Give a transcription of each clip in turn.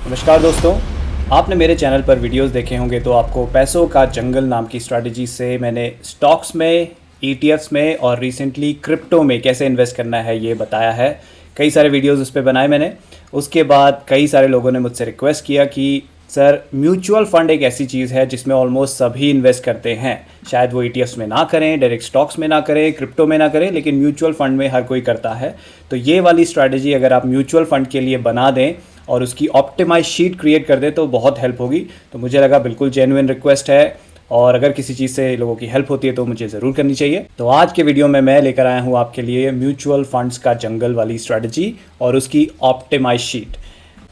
नमस्कार दोस्तों, आपने मेरे चैनल पर वीडियोस देखे होंगे तो आपको पैसों का जंगल नाम की स्ट्रैटेजी से मैंने स्टॉक्स में, ईटीएफ्स में और रिसेंटली क्रिप्टो में कैसे इन्वेस्ट करना है ये बताया है। कई सारे वीडियोस उस पर बनाए मैंने। उसके बाद कई सारे लोगों ने मुझसे रिक्वेस्ट किया कि सर म्यूचुअल फ़ंड एक ऐसी चीज़ है जिसमें ऑलमोस्ट सभी इन्वेस्ट करते हैं, शायद वो ईटीएफ्स में ना करें, डायरेक्ट स्टॉक्स में ना करें, क्रिप्टो में ना करें, लेकिन म्यूचुअल फ़ंड में हर कोई करता है। तो ये वाली स्ट्रैटेजी अगर आप म्यूचुअल फ़ंड के लिए बना दें और उसकी ऑप्टिमाइज शीट क्रिएट कर दें तो बहुत हेल्प होगी। तो मुझे लगा बिल्कुल जेन्युइन रिक्वेस्ट है और अगर किसी चीज़ से लोगों की हेल्प होती है तो मुझे ज़रूर करनी चाहिए। तो आज के वीडियो में मैं लेकर आया हूँ आपके लिए म्यूचुअल फंड्स का जंगल वाली स्ट्रैटेजी और उसकी ऑप्टिमाइज शीट।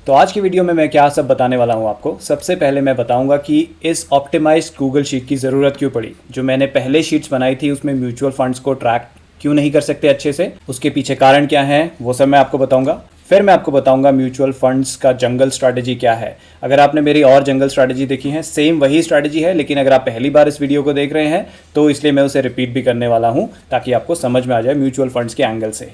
तो आज की वीडियो में मैं क्या सब बताने वाला हूँ आपको। सबसे पहले मैं बताऊँगा कि इस ऑप्टिमाइज्ड गूगल शीट की ज़रूरत क्यों पड़ी। जो मैंने पहले शीट्स बनाई थी उसमें म्यूचुअल फंड्स को ट्रैक क्यों नहीं कर सकते अच्छे से, उसके पीछे कारण क्या है वो सब मैं आपको बताऊंगा। फिर मैं आपको बताऊंगा म्यूचुअल फंड्स का जंगल स्ट्रैटेजी क्या है। अगर आपने मेरी और जंगल स्ट्रैटेजी देखी है, सेम वही स्ट्रैटेजी है, लेकिन अगर आप पहली बार इस वीडियो को देख रहे हैं तो इसलिए मैं उसे रिपीट भी करने वाला हूं ताकि आपको समझ में आ जाए म्यूचुअल फंड्स के एंगल से।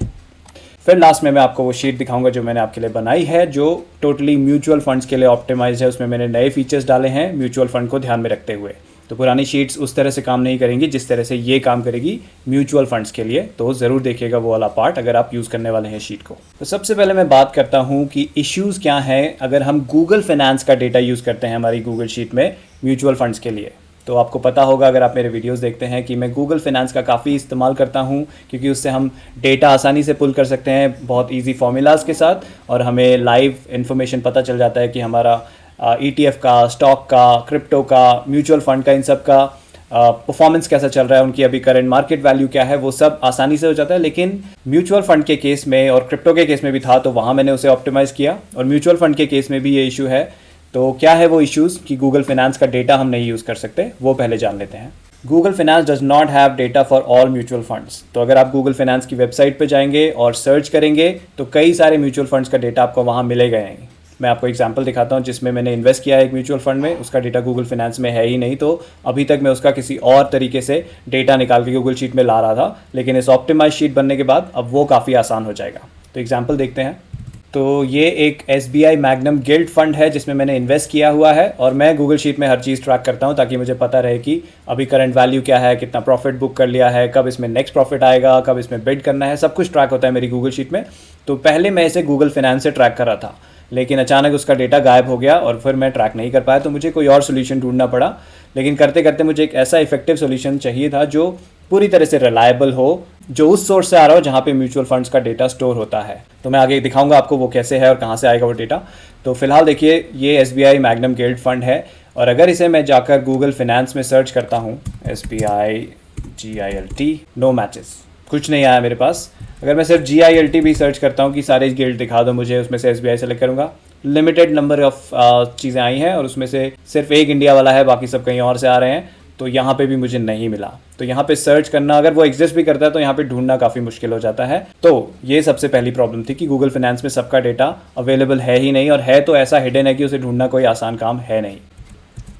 फिर लास्ट में मैं आपको वो शीट दिखाऊंगा जो मैंने आपके लिए बनाई है, जो टोटली म्यूचुअल फंड्स के लिए ऑप्टिमाइज है। उसमें मैंने नए फीचर्स डाले हैं म्यूचुअल फंड को ध्यान में रखते हुए। तो पुरानी शीट्स उस तरह से काम नहीं करेंगी जिस तरह से ये काम करेगी म्यूचुअल फंड्स के लिए। तो ज़रूर देखिएगा वो वाला पार्ट अगर आप यूज़ करने वाले हैं शीट को। तो सबसे पहले मैं बात करता हूँ कि इश्यूज़ क्या हैं अगर हम गूगल फाइनेंस का डेटा यूज़ करते हैं हमारी गूगल शीट में म्यूचुअल फंड्स के लिए। तो आपको पता होगा अगर आप मेरे वीडियोस देखते हैं कि मैं गूगल फाइनेंस का काफ़ी इस्तेमाल करता हूं, क्योंकि उससे हम डेटा आसानी से पुल कर सकते हैं बहुत इजी फॉर्मूलाज के साथ, और हमें लाइव इन्फॉर्मेशन पता चल जाता है कि हमारा ईटीएफ का, स्टॉक का, क्रिप्टो का, म्यूचुअल फंड का, इन सब का परफॉर्मेंस कैसा चल रहा है, उनकी अभी करंट मार्केट वैल्यू क्या है, वो सब आसानी से हो जाता है। लेकिन म्यूचुअल फंड के केस में और क्रिप्टो के केस में भी था, तो वहाँ मैंने उसे ऑप्टिमाइज़ किया, और म्यूचुअल फंड के केस में भी ये इशू है। तो क्या है वो इश्यूज़ कि गूगल फाइनेंस का डेटा हम नहीं यूज़ कर सकते, वो पहले जान लेते हैं। Google finance does not have data for all mutual funds. तो अगर आप गूगल फाइनेंस की वेबसाइट पे जाएंगे और सर्च करेंगे तो कई सारे म्यूचुअल फंड्स का डेटा आपको वहाँ मिलेगा ही। मैं आपको एग्जांपल दिखाता हूँ जिसमें मैंने इन्वेस्ट किया है एक म्यूचुअल फंड में, उसका डेटा गूगल फाइनेंस में है ही नहीं। तो अभी तक मैं उसका किसी और तरीके से डेटा निकाल के गूगल शीट में ला रहा था, लेकिन इस ऑप्टिमाइज शीट बनने के बाद अब वो काफ़ी आसान हो जाएगा। तो एग्जाम्पल देखते हैं। तो ये एक SBI मैग्नम गिल्ड फंड है जिसमें मैंने इन्वेस्ट किया हुआ है, और मैं गूगल शीट में हर चीज़ ट्रैक करता हूँ ताकि मुझे पता रहे कि अभी करंट वैल्यू क्या है, कितना प्रॉफिट बुक कर लिया है, कब इसमें नेक्स्ट प्रॉफिट आएगा, कब इसमें बिड करना है, सब कुछ ट्रैक होता है मेरी गूगल शीट में। तो पहले मैं इसे गूगल फाइनेंस से ट्रैक कर रहा था, लेकिन अचानक उसका डेटा गायब हो गया और फिर मैं ट्रैक नहीं कर पाया, तो मुझे कोई और सोल्यूशन ढूंढना पड़ा। लेकिन करते करते मुझे एक ऐसा इफेक्टिव सोल्यूशन चाहिए था जो पूरी तरह से रिलायबल हो, जो उस सोर्स से आ रहा हो जहाँ पे म्यूचुअल फंड्स का डेटा स्टोर होता है। तो मैं आगे दिखाऊंगा आपको वो कैसे है और कहाँ से आएगा वो डेटा। तो फिलहाल देखिए, ये SBI मैग्नम गिल्ड फंड है, और अगर इसे मैं जाकर गूगल फाइनेंस में सर्च करता हूँ SBI GILT, नो मैचेस, कुछ नहीं आया मेरे पास। अगर मैं सिर्फ GILT भी सर्च करता हूँ कि सारे गिल्ड दिखा दो मुझे, उसमें से SBI सेलेक्ट करूँगा, लिमिटेड नंबर ऑफ चीज़ें आई हैं और उसमें से सिर्फ एक इंडिया वाला है, बाकी सब कहीं और से आ रहे हैं। तो यहाँ पे भी मुझे नहीं मिला। तो यहाँ पे सर्च करना, अगर वो एग्जिस्ट भी करता है तो यहाँ पे ढूंढना काफ़ी मुश्किल हो जाता है। तो ये सबसे पहली प्रॉब्लम थी कि गूगल फाइनेंस में सबका डेटा अवेलेबल है ही नहीं, और है तो ऐसा हिडन है कि उसे ढूंढना कोई आसान काम है नहीं।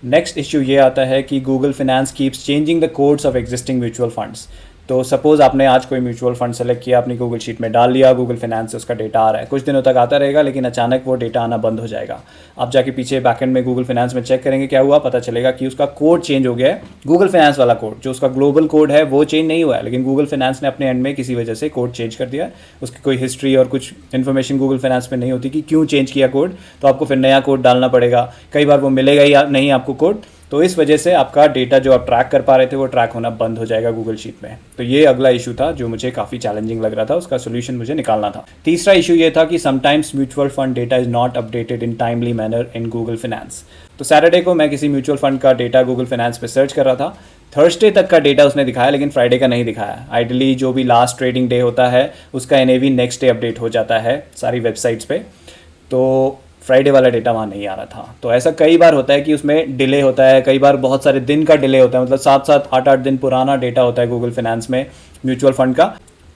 नेक्स्ट इश्यू ये आता है कि Google finance keeps changing the codes of existing mutual funds. तो सपोज़ आपने आज कोई म्यूचुअल फंड सेलेक्ट किया, अपनी गूगल शीट में डाल लिया, गूगल फाइनेंस से उसका डेटा आ रहा है, कुछ दिनों तक आता रहेगा, लेकिन अचानक वो डेटा आना बंद हो जाएगा। आप जाके पीछे बैकएंड में गूगल फाइनेंस में चेक करेंगे क्या हुआ, पता चलेगा कि उसका कोड चेंज हो गया है। गूगल फाइनेंस वाला कोड, जो उसका ग्लोबल कोड है, वो चेंज नहीं हुआ है, लेकिन गूगल फाइनेंस ने अपने एंड में किसी वजह से कोड चेंज कर दिया। उसकी कोई हिस्ट्री और कुछ इन्फॉर्मेशन गूगल फाइनेंस में नहीं होती कि क्यों चेंज किया कोड, तो आपको फिर नया कोड डालना पड़ेगा। कई बार वो मिलेगा ही नहीं आपको कोड, तो इस वजह से आपका डेटा जो आप ट्रैक कर पा रहे थे वो ट्रैक होना बंद हो जाएगा गूगल शीट में। तो ये अगला इशू था जो मुझे काफ़ी चैलेंजिंग लग रहा था, उसका सोल्यूशन मुझे निकालना था। तीसरा इशू ये था कि sometimes mutual fund data is not updated in timely manner in Google finance. तो सैटरडे को मैं किसी म्यूचुअल फंड का डेटा गूगल फाइनेंस पे सर्च कर रहा था, थर्सडे तक का डेटा उसने दिखाया, लेकिन फ्राइडे का नहीं दिखाया। आइडियली जो भी लास्ट ट्रेडिंग डे होता है उसका NAV नेक्स्ट डे अपडेट हो जाता है सारी वेबसाइट्स पे, तो फ्राइडे वाला डेटा वहाँ नहीं आ रहा था। तो ऐसा कई बार होता है कि उसमें डिले होता है, कई बार बहुत सारे दिन का डिले होता है, मतलब 7-7, 8-8 दिन पुराना डेटा होता है गूगल फाइनेंस में म्यूचुअल फंड का।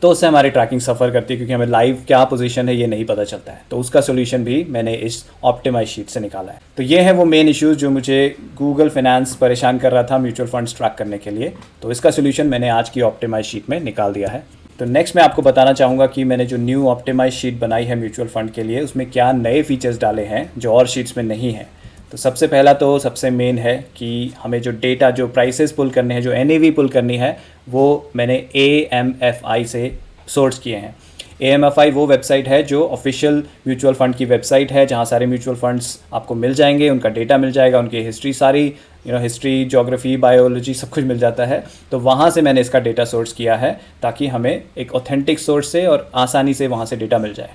तो उससे हमारी ट्रैकिंग सफ़र करती है, क्योंकि हमें लाइव क्या पोजीशन है ये नहीं पता चलता है। तो उसका सोल्यूशन भी मैंने इस ऑप्टिमाइज शीट से निकाला है। तो ये है वो मेन इश्यूज़ जो मुझे गूगल फाइनेंस परेशान कर रहा था म्यूचुअल फंड्स ट्रैक करने के लिए। तो इसका सोल्यूशन मैंने आज की ऑप्टिमाइज शीट में निकाल दिया है। तो नेक्स्ट मैं आपको बताना चाहूँगा कि मैंने जो न्यू ऑप्टिमाइज शीट बनाई है म्यूचुअल फंड के लिए, उसमें क्या नए फीचर्स डाले हैं जो और शीट्स में नहीं हैं। तो सबसे पहला तो सबसे मेन है कि हमें जो डेटा, जो प्राइसेस पुल करने हैं, जो NAV पुल करनी है, वो मैंने AMFI से सोर्स किए हैं। AMFI वो वेबसाइट है जो ऑफिशियल म्यूचुअल फ़ंड की वेबसाइट है, जहाँ सारे म्यूचुअल फंड्स आपको मिल जाएंगे, उनका डेटा मिल जाएगा, उनकी हिस्ट्री सारी, हिस्ट्री, ज्योग्राफी, बायोलॉजी सब कुछ मिल जाता है। तो वहाँ से मैंने इसका डेटा सोर्स किया है ताकि हमें एक ऑथेंटिक सोर्स से और आसानी से वहाँ से डेटा मिल जाए।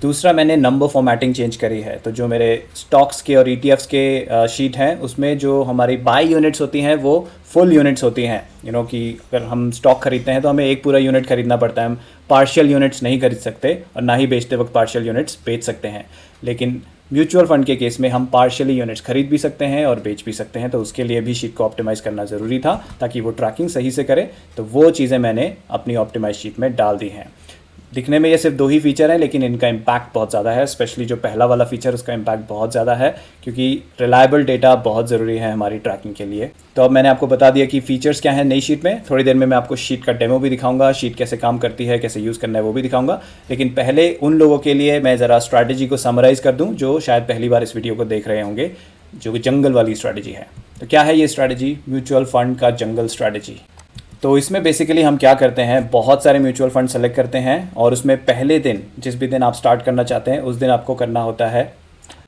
दूसरा, मैंने नंबर फॉर्मेटिंग चेंज करी है। तो जो मेरे स्टॉक्स के और ETFs के शीट हैं, उसमें जो हमारी बाई यूनिट्स होती हैं वो फुल यूनिट्स होती हैं। कि अगर हम स्टॉक खरीदते हैं तो हमें एक पूरा यूनिट खरीदना पड़ता है, हम पार्शियल यूनिट्स नहीं खरीद सकते और ना ही बेचते वक्त पार्शियल यूनिट्स बेच सकते हैं। लेकिन म्यूचुअल फंड के केस में हम पार्शियली यूनिट्स खरीद भी सकते हैं और बेच भी सकते हैं। तो उसके लिए भी शीट को ऑप्टिमाइज़ करना ज़रूरी था ताकि वो ट्रैकिंग सही से करे। तो वो चीज़ें मैंने अपनी ऑप्टिमाइज शीट में डाल दी हैं। दिखने में ये सिर्फ 2 ही फीचर हैं, लेकिन इनका इम्पैक्ट बहुत ज़्यादा है। स्पेशली जो पहला वाला फीचर, उसका इम्पैक्ट बहुत ज़्यादा है क्योंकि रिलायबल डेटा बहुत ज़रूरी है हमारी ट्रैकिंग के लिए। तो अब मैंने आपको बता दिया कि फ़ीचर्स क्या हैं नई शीट में। थोड़ी देर में मैं आपको शीट का डेमो भी दिखाऊंगा, शीट कैसे काम करती है, कैसे यूज़ करना है वो भी दिखाऊंगा। लेकिन पहले उन लोगों के लिए मैं ज़रा स्ट्रैटेजी को समराइज़ कर दूँ जो शायद पहली बार इस वीडियो को देख रहे होंगे, जो कि जंगल वाली स्ट्रैटेजी है। तो क्या है ये स्ट्रैटेजी? म्यूचुअल फंड का जंगल स्ट्रैटेजी। तो इसमें बेसिकली हम क्या करते हैं, बहुत सारे म्यूचुअल फंड सेलेक्ट करते हैं और उसमें पहले दिन, जिस भी दिन आप स्टार्ट करना चाहते हैं, उस दिन आपको करना होता है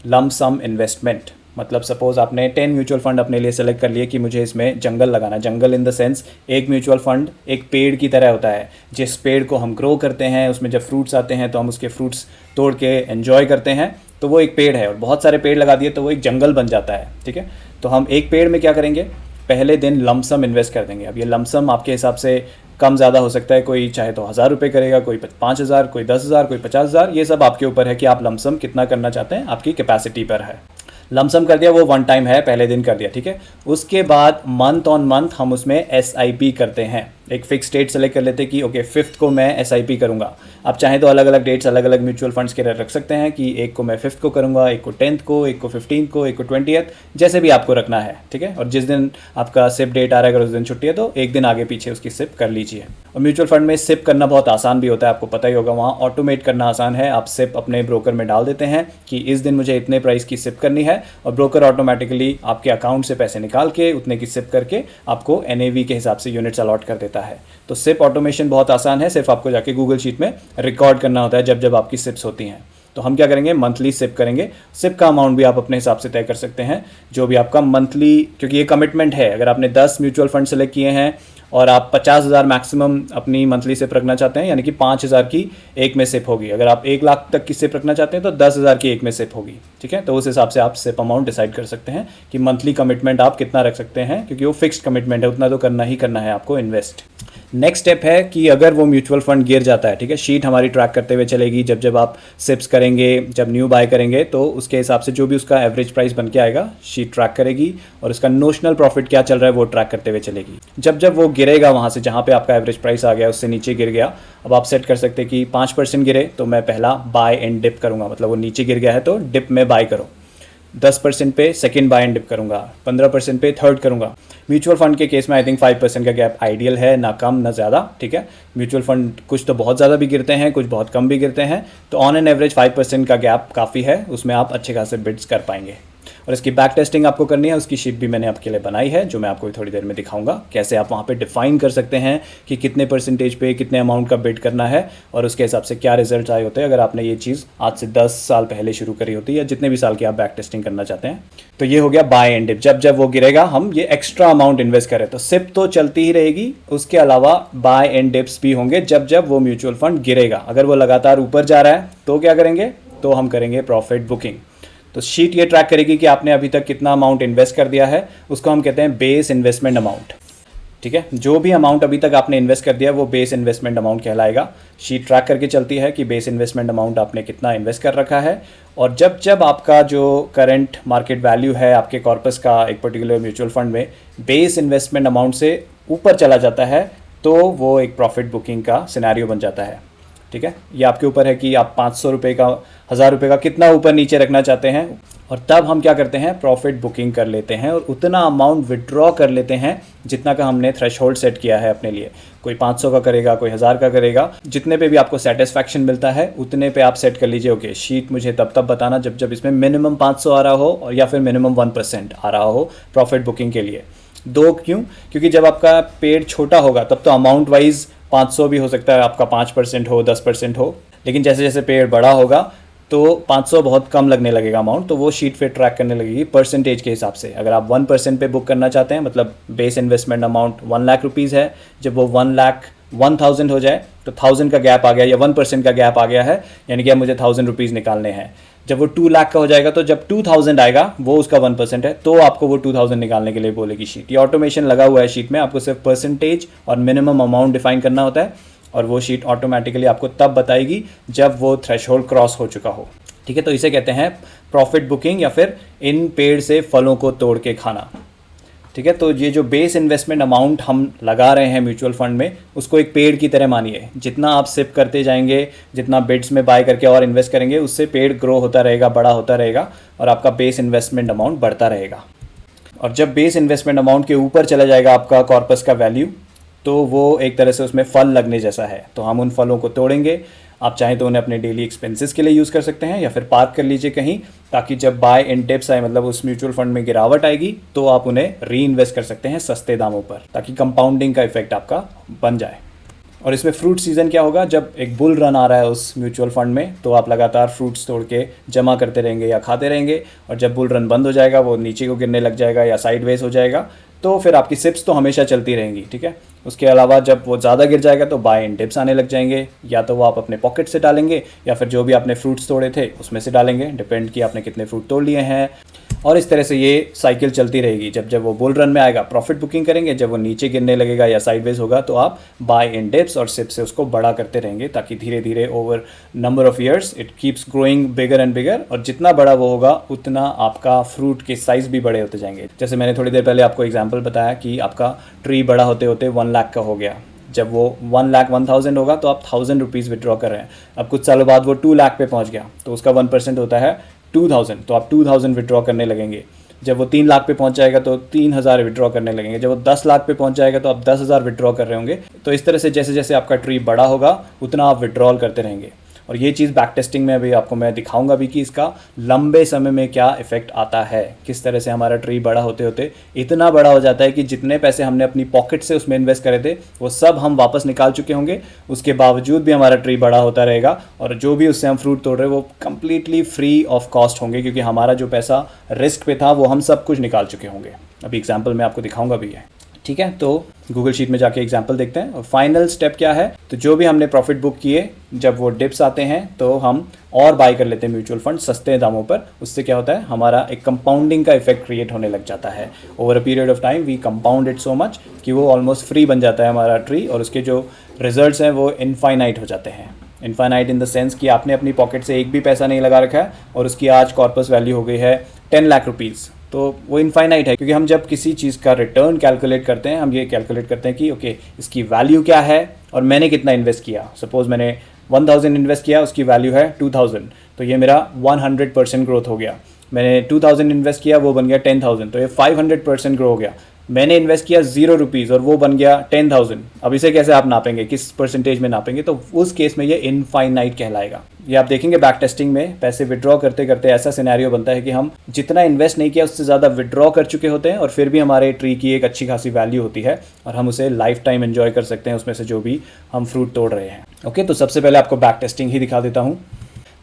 लम सम इन्वेस्टमेंट। मतलब सपोज़ आपने 10 म्यूचुअल फंड अपने लिए सेलेक्ट कर लिए कि मुझे इसमें जंगल लगाना। जंगल इन द सेंस, एक म्यूचुअल फंड एक पेड़ की तरह होता है, जिस पेड़ को हम ग्रो करते हैं, उसमें जब फ्रूट्स आते हैं तो हम उसके फ्रूट्स तोड़ के एंजॉय करते हैं। तो वो एक पेड़ है और बहुत सारे पेड़ लगा दिए तो वो एक जंगल बन जाता है। ठीक है, तो हम एक पेड़ में क्या करेंगे, पहले दिन लमसम इन्वेस्ट कर देंगे। अब ये लमसम आपके हिसाब से कम ज़्यादा हो सकता है, कोई चाहे तो 1000 रुपये करेगा, कोई 5000, कोई 10,000, कोई 50,000। ये सब आपके ऊपर है कि आप लमसम कितना करना चाहते हैं, आपकी कैपेसिटी पर है। लमसम कर दिया, वो 1 टाइम है, पहले दिन कर दिया। ठीक है, उसके बाद मंथ ऑन मंथ हम उसमें SIP करते हैं। एक फिक्स डेट सेलेक्ट कर लेते हैं कि ओके 5th को मैं SIP करूँगा। आप चाहें तो अलग अलग डेट्स अलग अलग म्यूचुअल फंड्स के रख सकते हैं कि एक को मैं 5th को करूँगा, एक को 10th को, एक को 15th को, एक को 20th, जैसे भी आपको रखना है। ठीक है, और जिस दिन आपका सिप डेट आ रहा है, अगर उस दिन छुट्टी है तो एक दिन आगे पीछे उसकी सिप कर लीजिए। और म्यूचुअल फंड में सिप करना बहुत आसान भी होता है, आपको पता ही होगा। वहाँ ऑटोमेट करना आसान है। आप सिप अपने ब्रोकर में डाल देते हैं कि इस दिन मुझे इतने प्राइस की सिप करनी है, और ब्रोकर ऑटोमेटिकली आपके अकाउंट से पैसे निकाल के उतने की सिप करके आपको NAV के हिसाब से यूनिट्स अलॉट कर देता है। तो सिप ऑटोमेशन बहुत आसान है, सिर्फ आपको जाके गूगल शीट में रिकॉर्ड करना होता है जब जब आपकी सिप्स होती हैं। तो हम क्या करेंगे, मंथली सिप करेंगे। सिप का अमाउंट भी आप अपने हिसाब से तय कर सकते हैं, जो भी आपका मंथली, क्योंकि ये कमिटमेंट है। अगर आपने 10 म्यूचुअल फंड सेलेक्ट किए हैं और आप 50,000 मैक्सिमम अपनी मंथली सिप रखना चाहते हैं, यानी कि 5,000 की एक में सिप होगी। अगर आप 1 लाख तक की सिप रखना चाहते हैं तो 10,000 की एक में सिप होगी। ठीक है, तो उस हिसाब से आप सिप अमाउंट डिसाइड कर सकते हैं कि मंथली कमिटमेंट आप कितना रख सकते हैं, क्योंकि वो फिक्स्ड कमिटमेंट है, उतना तो करना ही करना है आपको इन्वेस्ट। नेक्स्ट स्टेप है कि अगर वो म्यूचुअल फंड गिर जाता है, ठीक है, शीट हमारी ट्रैक करते हुए चलेगी। जब जब आप सिप्स करेंगे, जब न्यू बाय करेंगे, तो उसके हिसाब से जो भी उसका एवरेज प्राइस बन के आएगा, शीट ट्रैक करेगी और उसका नोशनल प्रॉफिट क्या चल रहा है वो ट्रैक करते हुए चलेगी। जब जब वो गिरेगा, वहाँ से जहाँ पे आपका एवरेज प्राइस आ गया उससे नीचे गिर गया, अब आप सेट कर सकते हैं कि 5% गिरे तो मैं पहला बाय एंड डिप करूँगा। मतलब वो नीचे गिर गया है तो डिप में बाय करो। 10% पे सेकंड बाय एंड डिप करूँगा, 15% पे थर्ड करूँगा। म्यूचुअल फंड के केस में आई थिंक 5% का गैप आइडियल है, ना कम ना ज़्यादा। ठीक है, म्यूचुअल फंड कुछ तो बहुत ज़्यादा भी गिरते हैं, कुछ बहुत कम भी गिरते हैं, तो ऑन एन एवरेज 5% का गैप काफ़ी है, उसमें आप अच्छे खासे बिड्स कर पाएंगे। और इसकी बैक टेस्टिंग आपको करनी है, उसकी शीट भी मैंने आपके लिए बनाई है, जो मैं आपको थोड़ी देर में दिखाऊंगा। कैसे आप वहाँ पे डिफाइन कर सकते हैं कि कितने परसेंटेज पे कितने अमाउंट का बिड करना है और उसके हिसाब से क्या रिजल्ट आए होते हैं अगर आपने ये चीज़ आज से 10 साल पहले शुरू करी होती, या जितने भी साल की आप बैक टेस्टिंग करना चाहते हैं। तो ये हो गया बाय एंड डिप। जब जब वो गिरेगा हम ये एक्स्ट्रा अमाउंट इन्वेस्ट करें, तो सिप तो चलती ही रहेगी, उसके अलावा बाय एंड डिप्स भी होंगे जब जब वो म्यूचुअल फंड गिरेगा। अगर वो लगातार ऊपर जा रहा है तो क्या करेंगे, तो हम करेंगे प्रॉफिट बुकिंग। तो शीट ये ट्रैक करेगी कि आपने अभी तक कितना अमाउंट इन्वेस्ट कर दिया है, उसको हम कहते हैं बेस इन्वेस्टमेंट अमाउंट। ठीक है, जो भी अमाउंट अभी तक आपने इन्वेस्ट कर दिया वो बेस इन्वेस्टमेंट अमाउंट कहलाएगा। शीट ट्रैक करके चलती है कि बेस इन्वेस्टमेंट अमाउंट आपने कितना इन्वेस्ट कर रखा है, और जब जब आपका जो करंट मार्केट वैल्यू है आपके कॉर्पस का एक पर्टिकुलर म्यूचुअल फंड में बेस इन्वेस्टमेंट अमाउंट से ऊपर चला जाता है, तो वो एक प्रॉफिट बुकिंग का सिनेरियो बन जाता है। ठीक है, ये आपके ऊपर है कि आप 500 रुपये का, 1000 रुपये का कितना ऊपर नीचे रखना चाहते हैं। और तब हम क्या करते हैं, प्रॉफिट बुकिंग कर लेते हैं और उतना अमाउंट विड्रॉ कर लेते हैं जितना का हमने थ्रेशोल्ड सेट किया है अपने लिए। कोई 500 का करेगा, कोई 1000 का करेगा, जितने पे भी आपको सेटिस्फैक्शन मिलता है उतने पे आप सेट कर लीजिए। ओके, शीट मुझे तब तब बताना जब जब इसमें मिनिमम 500 आ रहा हो और या फिर मिनिमम 1% आ रहा हो प्रॉफिट बुकिंग के लिए। दो क्यों? क्योंकि जब आपका पेड छोटा होगा तब तो अमाउंट वाइज 500 भी हो सकता है, आपका 5% हो, 10% हो, लेकिन जैसे जैसे पेड बड़ा होगा तो 500 बहुत कम लगने लगेगा अमाउंट, तो वो शीट फिर ट्रैक करने लगेगी परसेंटेज के हिसाब से। अगर आप 1% पे बुक करना चाहते हैं, मतलब base investment amount 1 lakh rupees है, जब वो 1,01,000 हो जाए तो 1000 का गैप आ गया या 1% का गैप आ गया है, यानी कि अब मुझे 1000 रुपीज़ निकालने हैं। जब वो 2 लाख का हो जाएगा तो जब 2000 आएगा, वो उसका 1% है, तो आपको वो 2000 निकालने के लिए बोलेगी शीट। ये ऑटोमेशन लगा हुआ है शीट में, आपको सिर्फ परसेंटेज और मिनिमम अमाउंट डिफाइन करना होता है और वो शीट ऑटोमेटिकली आपको तब बताएगी जब वो थ्रेशोल्ड क्रॉस हो चुका हो। ठीक है, तो इसे कहते हैं प्रॉफिट बुकिंग या फिर इन पेड़ से फलों को तोड़ के खाना। ठीक है, तो ये जो बेस इन्वेस्टमेंट अमाउंट हम लगा रहे हैं म्यूचुअल फंड में, उसको एक पेड़ की तरह मानिए। जितना आप सिप करते जाएंगे, जितना बिट्स में बाय करके और इन्वेस्ट करेंगे, उससे पेड़ ग्रो होता रहेगा, बड़ा होता रहेगा और आपका बेस इन्वेस्टमेंट अमाउंट बढ़ता रहेगा। और जब बेस इन्वेस्टमेंट अमाउंट के ऊपर चला जाएगा आपका कॉर्पस का वैल्यू, तो वो एक तरह से उसमें फल लगने जैसा है। तो हम उन फलों को तोड़ेंगे। आप चाहें तो उन्हें अपने डेली एक्सपेंसेस के लिए यूज़ कर सकते हैं या फिर पार्क कर लीजिए कहीं, ताकि जब बाय इन डिप्स आए, मतलब उस म्यूचुअल फंड में गिरावट आएगी, तो आप उन्हें री इन्वेस्ट कर सकते हैं सस्ते दामों पर, ताकि कंपाउंडिंग का इफेक्ट आपका बन जाए। और इसमें फ्रूट सीज़न क्या होगा, जब एक बुल रन आ रहा है उस म्यूचुअल फंड में, तो आप लगातार फ्रूट्स तोड़ के जमा करते रहेंगे या खाते रहेंगे, और जब बुल रन बंद हो जाएगा, वो नीचे को गिरने लग जाएगा या साइडवेज हो जाएगा, तो फिर आपकी सिप्स तो हमेशा चलती रहेंगी। ठीक है, उसके अलावा जब वो ज़्यादा गिर जाएगा तो बाय इन डिप्स आने लग जाएंगे, या तो वो आप अपने पॉकेट से डालेंगे या फिर जो भी आपने फ्रूट्स तोड़े थे उसमें से डालेंगे, डिपेंड कि आपने कितने फ्रूट तोड़ लिए हैं। और इस तरह से ये साइकिल चलती रहेगी। जब जब वो बुल रन में आएगा प्रॉफिट बुकिंग करेंगे, जब वो नीचे गिरने लगेगा या साइडवेज होगा तो आप बाय इन डिप्स और सिप से उसको बड़ा करते रहेंगे, ताकि धीरे धीरे over number of years it keeps growing bigger and bigger, और जितना बड़ा वो होगा उतना आपका फ्रूट के साइज़ भी बड़े होते जाएंगे। जैसे मैंने थोड़ी देर पहले आपको एग्जाम्पल बताया कि आपका ट्री बड़ा होते होते 1 लाख का हो गया। जब वो 1,01,000 होगा तो आप 1000 रुपीज़ विड्रॉ कर रहे हैं। अब कुछ सालों बाद वो 2 लाख पे पहुंच गया, तो उसका 1% होता है 2000, तो आप 2000 विड्रॉ करने लगेंगे। जब वो 3 लाख पे पहुंच जाएगा तो 3000 विड्रॉ करने लगेंगे। जब वो 10 लाख पे पहुंच जाएगा तो आप 10,000 विड्रॉ कर रहे होंगे। तो इस तरह से जैसे जैसे आपका ट्री बड़ा होगा उतना आप विड्रॉल करते रहेंगे। और ये चीज़ बैक टेस्टिंग में अभी आपको मैं दिखाऊंगा भी कि इसका लंबे समय में क्या इफेक्ट आता है, किस तरह से हमारा ट्री बड़ा होते होते इतना बड़ा हो जाता है कि जितने पैसे हमने अपनी पॉकेट से उसमें इन्वेस्ट करे थे वो सब हम वापस निकाल चुके होंगे। उसके बावजूद भी हमारा ट्री बड़ा होता रहेगा और जो भी उससे हम फ्रूट तोड़ रहे हैं वो कंप्लीटली फ्री ऑफ कॉस्ट होंगे, क्योंकि हमारा जो पैसा रिस्क पे था वो हम सब कुछ निकाल चुके होंगे। अभी एग्जाम्पल मैं आपको दिखाऊंगा भी है। ठीक है, तो गूगल शीट में जाके एग्जाम्पल देखते हैं। और फाइनल स्टेप क्या है, तो जो भी हमने प्रॉफिट बुक किए, जब वो डिप्स आते हैं तो हम और बाय कर लेते हैं म्यूचुअल फंड सस्ते दामों पर। उससे क्या होता है, हमारा एक कंपाउंडिंग का इफेक्ट क्रिएट होने लग जाता है। Over a period of time we compound it so much कि वो ऑलमोस्ट फ्री बन जाता है हमारा ट्री, और उसके जो रिजल्ट्स हैं वो इनफाइनाइट हो जाते हैं। इनफाइनाइट इन द सेंस कि आपने अपनी पॉकेट से एक भी पैसा नहीं लगा रखा है और उसकी आज कॉर्पस वैल्यू हो गई है 10 लाख रुपीज़, तो वो इनफाइनाइट है। क्योंकि हम जब किसी चीज़ का रिटर्न कैलकुलेट करते हैं, हम ये कैलकुलेट करते हैं कि ओके इसकी वैल्यू क्या है और मैंने कितना इन्वेस्ट किया। सपोज मैंने 1000 इन्वेस्ट किया, उसकी वैल्यू है 2000, तो ये मेरा 100% ग्रोथ हो गया। मैंने 2000 इन्वेस्ट किया, वो बन गया 10,000, तो ये 500% ग्रो हो गया। मैंने इन्वेस्ट किया 0 रुपीज़ और वो बन गया 10,000। अब इसे कैसे आप नापेंगे, किस परसेंटेज में नापेंगे, तो उस केस में ये इनफाइनाइट कहलाएगा। ये आप देखेंगे बैक टेस्टिंग में पैसे विड्रॉ करते करते ऐसा सिनेरियो बनता है कि हम जितना इन्वेस्ट नहीं किया उससे ज़्यादा विड्रॉ कर चुके होते हैं, और फिर भी हमारे ट्री की एक अच्छी खासी वैल्यू होती है और हम उसे लाइफ टाइम एंजॉय कर सकते हैं उसमें से जो भी हम फ्रूट तोड़ रहे हैं। ओके, तो सबसे पहले आपको बैक टेस्टिंग ही दिखा देता हूँ।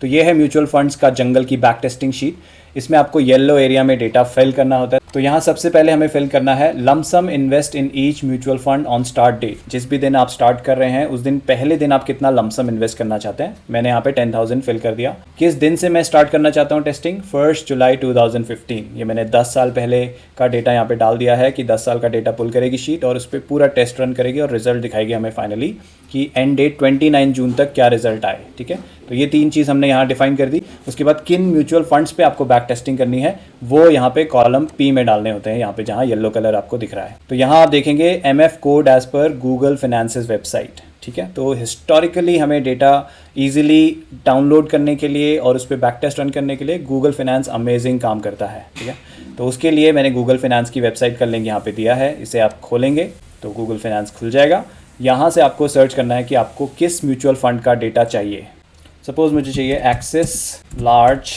तो ये है म्यूचुअल फंड्स का जंगल की बैक टेस्टिंग शीट। इसमें आपको येलो एरिया में डेटा फिल करना होता है। तो यहाँ सबसे पहले हमें फिल करना है lump sum invest in each mutual fund on start date. जिस भी दिन आप स्टार्ट कर रहे हैं उस दिन पहले दिन आप कितना लमसम इन्वेस्ट करना चाहते हैं। मैंने यहाँ पे 10,000 फिल कर दिया। किस दिन से मैं स्टार्ट करना चाहता हूँ टेस्टिंग, 1 जुलाई 2015। ये मैंने 10 साल पहले का डेटा यहाँ पे डाल दिया है कि 10 साल का डेटा पुल करेगी शीट और उस पर पूरा टेस्ट रन करेगी और रिजल्ट दिखाएगी हमें फाइनली कि एंड डेट 29 जून तक क्या रिजल्ट आए। ठीक है, तो ये 3 चीज़ हमने यहाँ डिफाइन कर दी। उसके बाद किन म्यूचुअल फंड्स पे आपको बैक टेस्टिंग करनी है वो यहाँ पे कॉलम पी में डालने होते हैं, यहाँ पे जहाँ येलो कलर आपको दिख रहा है। तो यहाँ आप देखेंगे MF कोड एज पर गूगल फाइनेंसेस वेबसाइट। ठीक है। तो हिस्टोरिकली हमें डेटा इजीली डाउनलोड करने के लिए और उस पर बैक टेस्ट रन करने के लिए गूगल फाइनेंस अमेजिंग काम करता है, ठीक है। तो उसके लिए मैंने गूगल फाइनेंस की वेबसाइट का लिंक यहाँ पे दिया है, इसे आप खोलेंगे तो गूगल फाइनेंस खुल जाएगा। यहाँ से आपको सर्च करना है कि आपको किस म्यूचुअल फंड का डेटा चाहिए। सपोज़ मुझे चाहिए axis large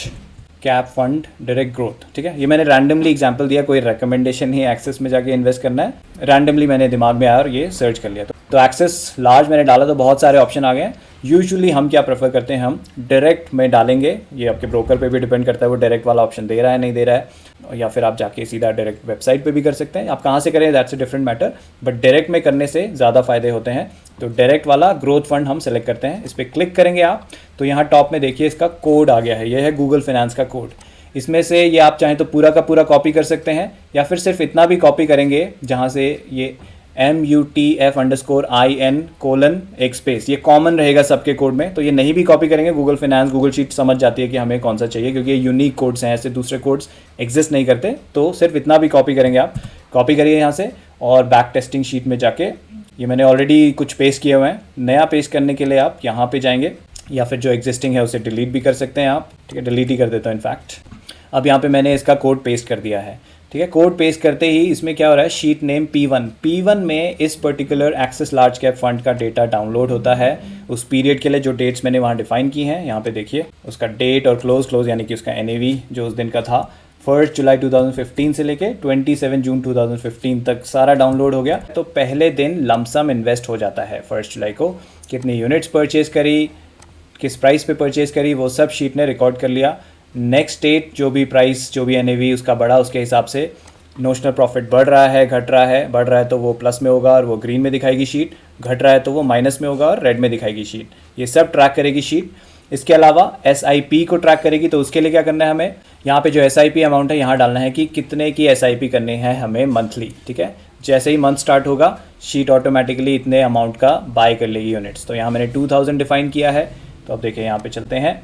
cap fund direct growth, ठीक है। ये मैंने रैंडमली एग्जांपल दिया, कोई रिकमेंडेशन नहीं एक्सिस में जाके इन्वेस्ट करना है, रैंडमली मैंने दिमाग में आया और ये सर्च कर लिया। तो एक्सिस लार्ज मैंने डाला तो बहुत सारे ऑप्शन आ गए हैं। यूजुअली हम क्या प्रेफर करते हैं, हम डायरेक्ट में डालेंगे, ये आपके ब्रोकर पे भी डिपेंड करता है वो डायरेक्ट वाला ऑप्शन दे रहा है नहीं दे रहा है, या फिर आप जाके सीधा डायरेक्ट वेबसाइट पे भी कर सकते हैं। आप कहाँ से करें that's a different matter, but direct में करने से ज़्यादा फायदे होते हैं। तो डायरेक्ट वाला ग्रोथ फंड हम सेलेक्ट करते हैं, इस पर क्लिक करेंगे आप तो यहाँ टॉप में देखिए इसका कोड आ गया है, ये है गूगल फाइनेंस का कोड। इसमें से ये आप चाहें तो पूरा का पूरा कॉपी कर सकते हैं या फिर सिर्फ इतना भी कॉपी करेंगे जहाँ से ये MUTF_IN: एक स्पेस, ये कॉमन रहेगा सबके कोड में। तो ये नहीं भी कॉपी करेंगे, गूगल फाइनेंस गूगल शीट समझ जाती है कि हमें कौन सा चाहिए, क्योंकि ये यूनिक कोड्स हैं, ऐसे दूसरे कोड्स एग्जिस्ट नहीं करते। तो सिर्फ इतना भी कॉपी करेंगे आप, कॉपी करिए यहाँ से और बैक टेस्टिंग शीट में जाके, ये मैंने ऑलरेडी कुछ पेस्ट किए हुए हैं, नया पेस्ट करने के लिए आप यहाँ पे जाएंगे या फिर जो एग्जिस्टिंग है उसे डिलीट भी कर सकते हैं आप, ठीक है। डिलीट ही कर देता हूँ इनफैक्ट। अब यहाँ पे मैंने इसका कोड पेस्ट कर दिया है, ठीक है। कोड पेस्ट करते ही इसमें क्या हो रहा है, शीट नेम P1 में इस particular axis large cap fund का डेटा डाउनलोड होता है उस पीरियड के लिए जो डेट्स मैंने वहाँ डिफाइन की हैं। यहाँ पे देखिए उसका डेट और क्लोज यानी कि उसका NAV जो उस दिन का था 1 जुलाई 2015 से लेके 27 जून 2015 तक सारा डाउनलोड हो गया। तो पहले दिन लमसम इन्वेस्ट हो जाता है 1 जुलाई को, कितनी यूनिट्स परचेज करी, किस प्राइस पे परचेज करी, वो सब शीट ने रिकॉर्ड कर लिया। नेक्स्ट डेट जो भी प्राइस जो भी NAV उसका बढ़ा, उसके हिसाब से नोशनल प्रॉफिट बढ़ रहा है घट रहा है, बढ़ रहा है तो वो प्लस में होगा और वो ग्रीन में दिखाएगी शीट, घट रहा है तो वो माइनस में होगा और रेड में दिखाएगी शीट। ये सब ट्रैक करेगी शीट। इसके अलावा SIP को ट्रैक करेगी। तो उसके लिए क्या करना है, हमें यहाँ पे जो SIP अमाउंट है यहाँ डालना है कि कितने की SIP करनी है हमें मंथली, ठीक है। जैसे ही मंथ स्टार्ट होगा शीट ऑटोमेटिकली इतने अमाउंट का बाय कर लेगी यूनिट्स। तो यहाँ मैंने 2000 डिफाइन किया है। तो अब देखिए यहाँ पे चलते हैं,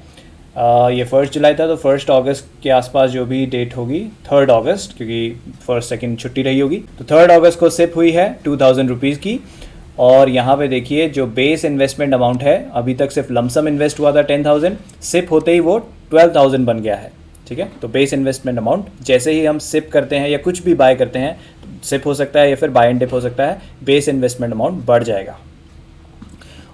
ये 1 जुलाई था तो 1 अगस्त के आसपास जो भी डेट होगी 3 अगस्त, क्योंकि 1 2 छुट्टी रही होगी, तो 3 अगस्त को सिप हुई है 2000 रुपीज़ की। और यहाँ पे देखिए जो बेस इन्वेस्टमेंट अमाउंट है, अभी तक सिर्फ लमसम इन्वेस्ट हुआ था 10,000, सिप होते ही वो 12,000 बन गया है, ठीक है। तो बेस इन्वेस्टमेंट अमाउंट जैसे ही हम सिप करते हैं या कुछ भी बाय करते हैं, सिप हो सकता है या फिर बाय एंड डिप हो सकता है, बेस इन्वेस्टमेंट अमाउंट बढ़ जाएगा।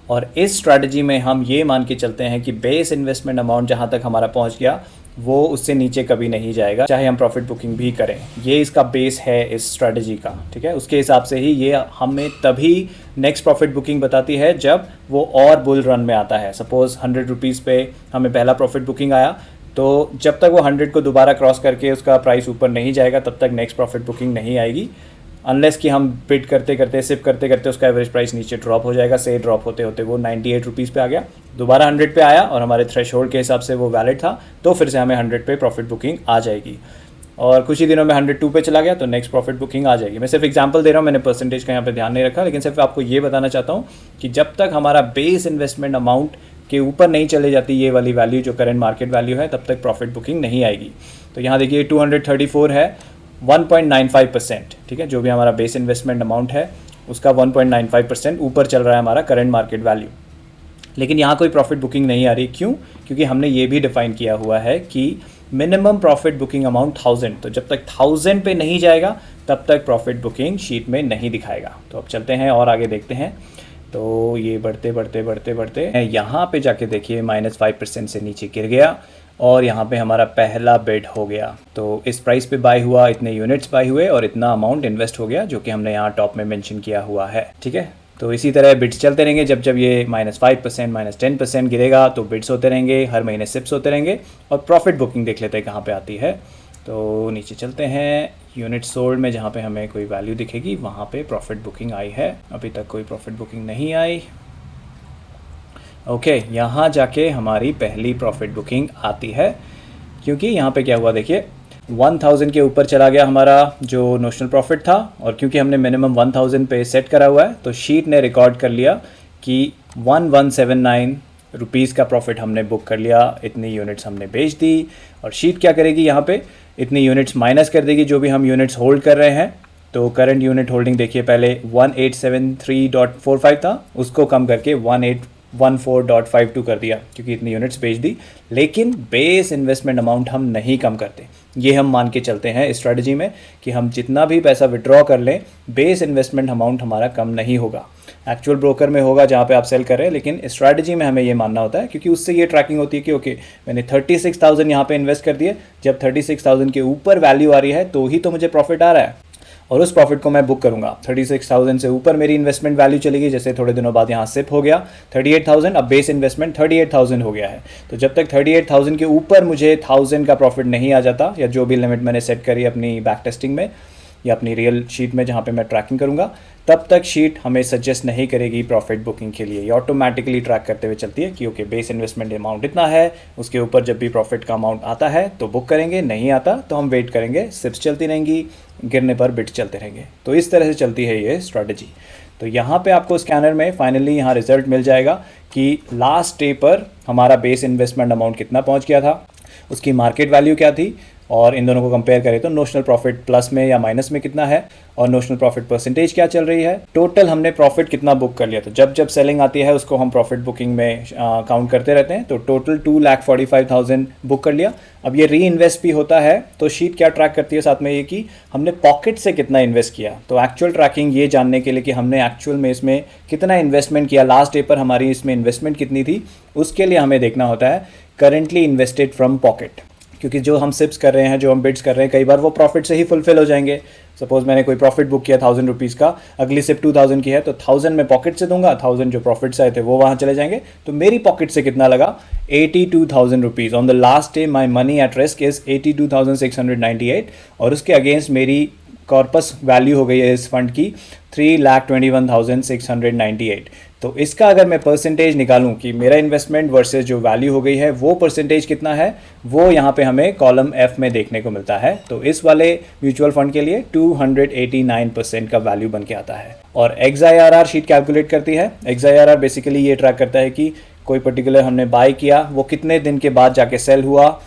और इस स्ट्रैटेजी में हम ये मान के चलते हैं कि बेस इन्वेस्टमेंट अमाउंट जहाँ तक हमारा पहुँच गया वो उससे नीचे कभी नहीं जाएगा, चाहे हम प्रॉफिट बुकिंग भी करें। ये इसका बेस है इस स्ट्रैटेजी का, ठीक है। उसके हिसाब से ही ये हमें तभी नेक्स्ट प्रॉफिट बुकिंग बताती है जब वो और बुल रन में आता है। सपोज़ 100 रुपीज़ पे हमें पहला प्रॉफिट बुकिंग आया, तो जब तक वो 100 को दोबारा क्रॉस करके उसका प्राइस ऊपर नहीं जाएगा तब तक नेक्स्ट प्रॉफिट बुकिंग नहीं आएगी, अनलेस कि हम बिड करते करते सिप करते करते उसका एवरेज प्राइस नीचे ड्रॉप हो जाएगा। से ड्रॉप होते होते वो 98 रुपीज़ पे आ गया, दोबारा 100 पे आया और हमारे थ्रेशोल्ड के हिसाब से वो वैलिड था, तो फिर से हमें 100 पे प्रॉफिट बुकिंग आ जाएगी। और कुछ ही दिनों में 102 पे चला गया तो नेक्स्ट प्रॉफिट बुकिंग आ जाएगी। मैं सिर्फ एग्जांपल दे रहा हूँ, मैंने परसेंटेज का यहाँ पे ध्यान नहीं रखा, लेकिन सिर्फ आपको ये बताना चाहता हूँ कि जब तक हमारा बेस इन्वेस्टमेंट अमाउंट के ऊपर नहीं चले जाती ये वाली वैल्यू जो करंट मार्केट वैल्यू है, तब तक प्रॉफिट बुकिंग नहीं आएगी। तो यहाँ देखिए 234 है, 1.95%, ठीक है। जो भी हमारा बेस इन्वेस्टमेंट अमाउंट है उसका 1.95% ऊपर चल रहा है हमारा करंट मार्केट वैल्यू। लेकिन यहाँ कोई प्रॉफिट बुकिंग नहीं आ रही, क्यों? क्योंकि हमने ये भी डिफाइन किया हुआ है कि मिनिमम प्रॉफिट बुकिंग अमाउंट 1000, तो जब तक 1000 पे नहीं जाएगा तब तक प्रॉफिट बुकिंग शीट में नहीं दिखाएगा। तो अब चलते हैं और आगे देखते हैं। तो ये बढ़ते बढ़ते बढ़ते बढ़ते यहाँ पे जाके देखिए -5% से नीचे गिर गया और यहाँ पे हमारा पहला बिड हो गया। तो इस प्राइस पे बाय हुआ, इतने यूनिट्स बाय हुए और इतना अमाउंट इन्वेस्ट हो गया, जो कि हमने यहाँ टॉप में मेंशन किया हुआ है, ठीक है। तो इसी तरह बिड्स चलते रहेंगे, जब जब ये -5% -10% गिरेगा तो बिड्स होते रहेंगे, हर महीने सिप्स होते रहेंगे और प्रॉफिट बुकिंग देख लेते हैं कहाँ पे आती है। तो नीचे चलते हैं, यूनिट सोल्ड में जहाँ पे हमें कोई वैल्यू दिखेगी वहाँ पे प्रॉफिट बुकिंग आई है। अभी तक कोई प्रॉफिट बुकिंग नहीं आई। ओके, यहाँ जाके हमारी पहली प्रॉफिट बुकिंग आती है, क्योंकि यहाँ पे क्या हुआ देखिए 1000 के ऊपर चला गया हमारा जो नोशनल प्रॉफिट था, और क्योंकि हमने मिनिमम 1000 पे सेट करा हुआ है तो शीट ने रिकॉर्ड कर लिया कि 1179 रुपीज़ का प्रॉफिट हमने बुक कर लिया, इतनी यूनिट्स हमने बेच दी। और शीट क्या करेगी, यहाँ पे इतनी यूनिट्स माइनस कर देगी जो भी हम यूनिट्स होल्ड कर रहे हैं, तो करंट यूनिट होल्डिंग देखिए, पहले 1873.45 था, उसको कम करके 1814.52 कर दिया क्योंकि इतनी यूनिट्स बेच दी। लेकिन बेस इन्वेस्टमेंट अमाउंट हम नहीं कम करते, ये हम मान के चलते हैं स्ट्रेटजी में कि हम जितना भी पैसा विड्रॉ कर लें, बेस इन्वेस्टमेंट अमाउंट हमारा कम नहीं होगा। एक्चुअल ब्रोकर में होगा जहाँ पे आप सेल कर रहे हैं, लेकिन स्ट्रैटेजी में हमें ये मानना होता है क्योंकि उससे ये ट्रैकिंग होती है कि ओके मैंने 36,000 यहाँ पे इन्वेस्ट कर दिए, जब 36,000 के ऊपर वैल्यू आ रही है तो ही तो मुझे प्रॉफिट आ रहा है और उस प्रॉफिट को मैं बुक करूंगा। 36,000 से ऊपर मेरी इन्वेस्टमेंट वैल्यू चलेगी, जैसे थोड़े दिनों बाद यहाँ सिप हो गया 38,000, अब बेस इन्वेस्टमेंट 38,000 हो गया है। तो जब तक 38,000 के ऊपर मुझे 1,000 का प्रॉफिट नहीं आ जाता, या जो भी लिमिट मैंने सेट करी अपनी बैक टेस्टिंग में या अपनी रियल शीट में जहाँ पे मैं ट्रैकिंग करूँगा, तब तक शीट हमें सजेस्ट नहीं करेगी प्रॉफिट बुकिंग के लिए। ये ऑटोमेटिकली ट्रैक करते हुए चलती है कि ओके बेस इन्वेस्टमेंट अमाउंट इतना है, उसके ऊपर जब भी प्रॉफिट का अमाउंट आता है तो बुक करेंगे, नहीं आता तो हम वेट करेंगे, सिप्स चलती रहेंगी, गिरने पर बिट चलते रहेंगे। तो इस तरह से चलती है ये स्ट्रैटेजी। तो यहाँ पे आपको स्कैनर में फाइनली यहाँ रिजल्ट मिल जाएगा कि लास्ट डे पर हमारा बेस इन्वेस्टमेंट अमाउंट कितना पहुँच गया था, उसकी मार्केट वैल्यू क्या थी, और इन दोनों को कंपेयर करें तो नोशनल प्रॉफिट प्लस में या माइनस में कितना है, और नोशनल प्रॉफिट परसेंटेज क्या चल रही है, टोटल हमने प्रॉफिट कितना बुक कर लिया। तो जब जब सेलिंग आती है उसको हम प्रॉफिट बुकिंग में काउंट करते रहते हैं। तो टोटल 2,45,000 बुक कर लिया। अब ये री इन्वेस्ट भी होता है तो शीट क्या ट्रैक करती है साथ में ये कि हमने पॉकेट से कितना इन्वेस्ट किया। तो एक्चुअल ट्रैकिंग ये जानने के लिए कि हमने एक्चुअल में इसमें कितना इन्वेस्टमेंट किया, लास्ट डे पर हमारी इसमें इन्वेस्टमेंट कितनी थी, उसके लिए हमें देखना होता है करेंटली इन्वेस्टेड फ्रॉम पॉकेट। क्योंकि जो हम सिप्स कर रहे हैं, जो हम बिड्स कर रहे हैं, कई बार वो प्रॉफिट से ही फुलफिल हो जाएंगे। सपोज मैंने कोई प्रॉफिट बुक किया 1,000 रुपीज़ का, अगली सिप 2,000 की है, तो 1,000 मैं पॉकेट से दूंगा, 1,000 जो प्रॉफिट से आए थे वो वहाँ चले जाएंगे। तो मेरी पॉकेट से कितना लगा, 82,000 rupees. On the last day my money at risk is 82,698 और उसके अगेंस्ट मेरी कॉर्पस वैल्यू हो गई है इस फंड की 3,21,698। तो इसका अगर मैं परसेंटेज निकालूं कि मेरा इन्वेस्टमेंट वर्सेस जो वैल्यू हो गई है वो परसेंटेज कितना है, वो यहाँ पे हमें कॉलम एफ में देखने को मिलता है। तो इस वाले म्यूचुअल फंड के लिए 289% का वैल्यू बन के आता है। और XIRR शीट कैलकुलेट करती है। XIRR बेसिकली ये ट्रैक करता है कि कोई पर्टिकुलर हमने बाय किया, वो कितने दिन के बाद जाके सेल हुआ,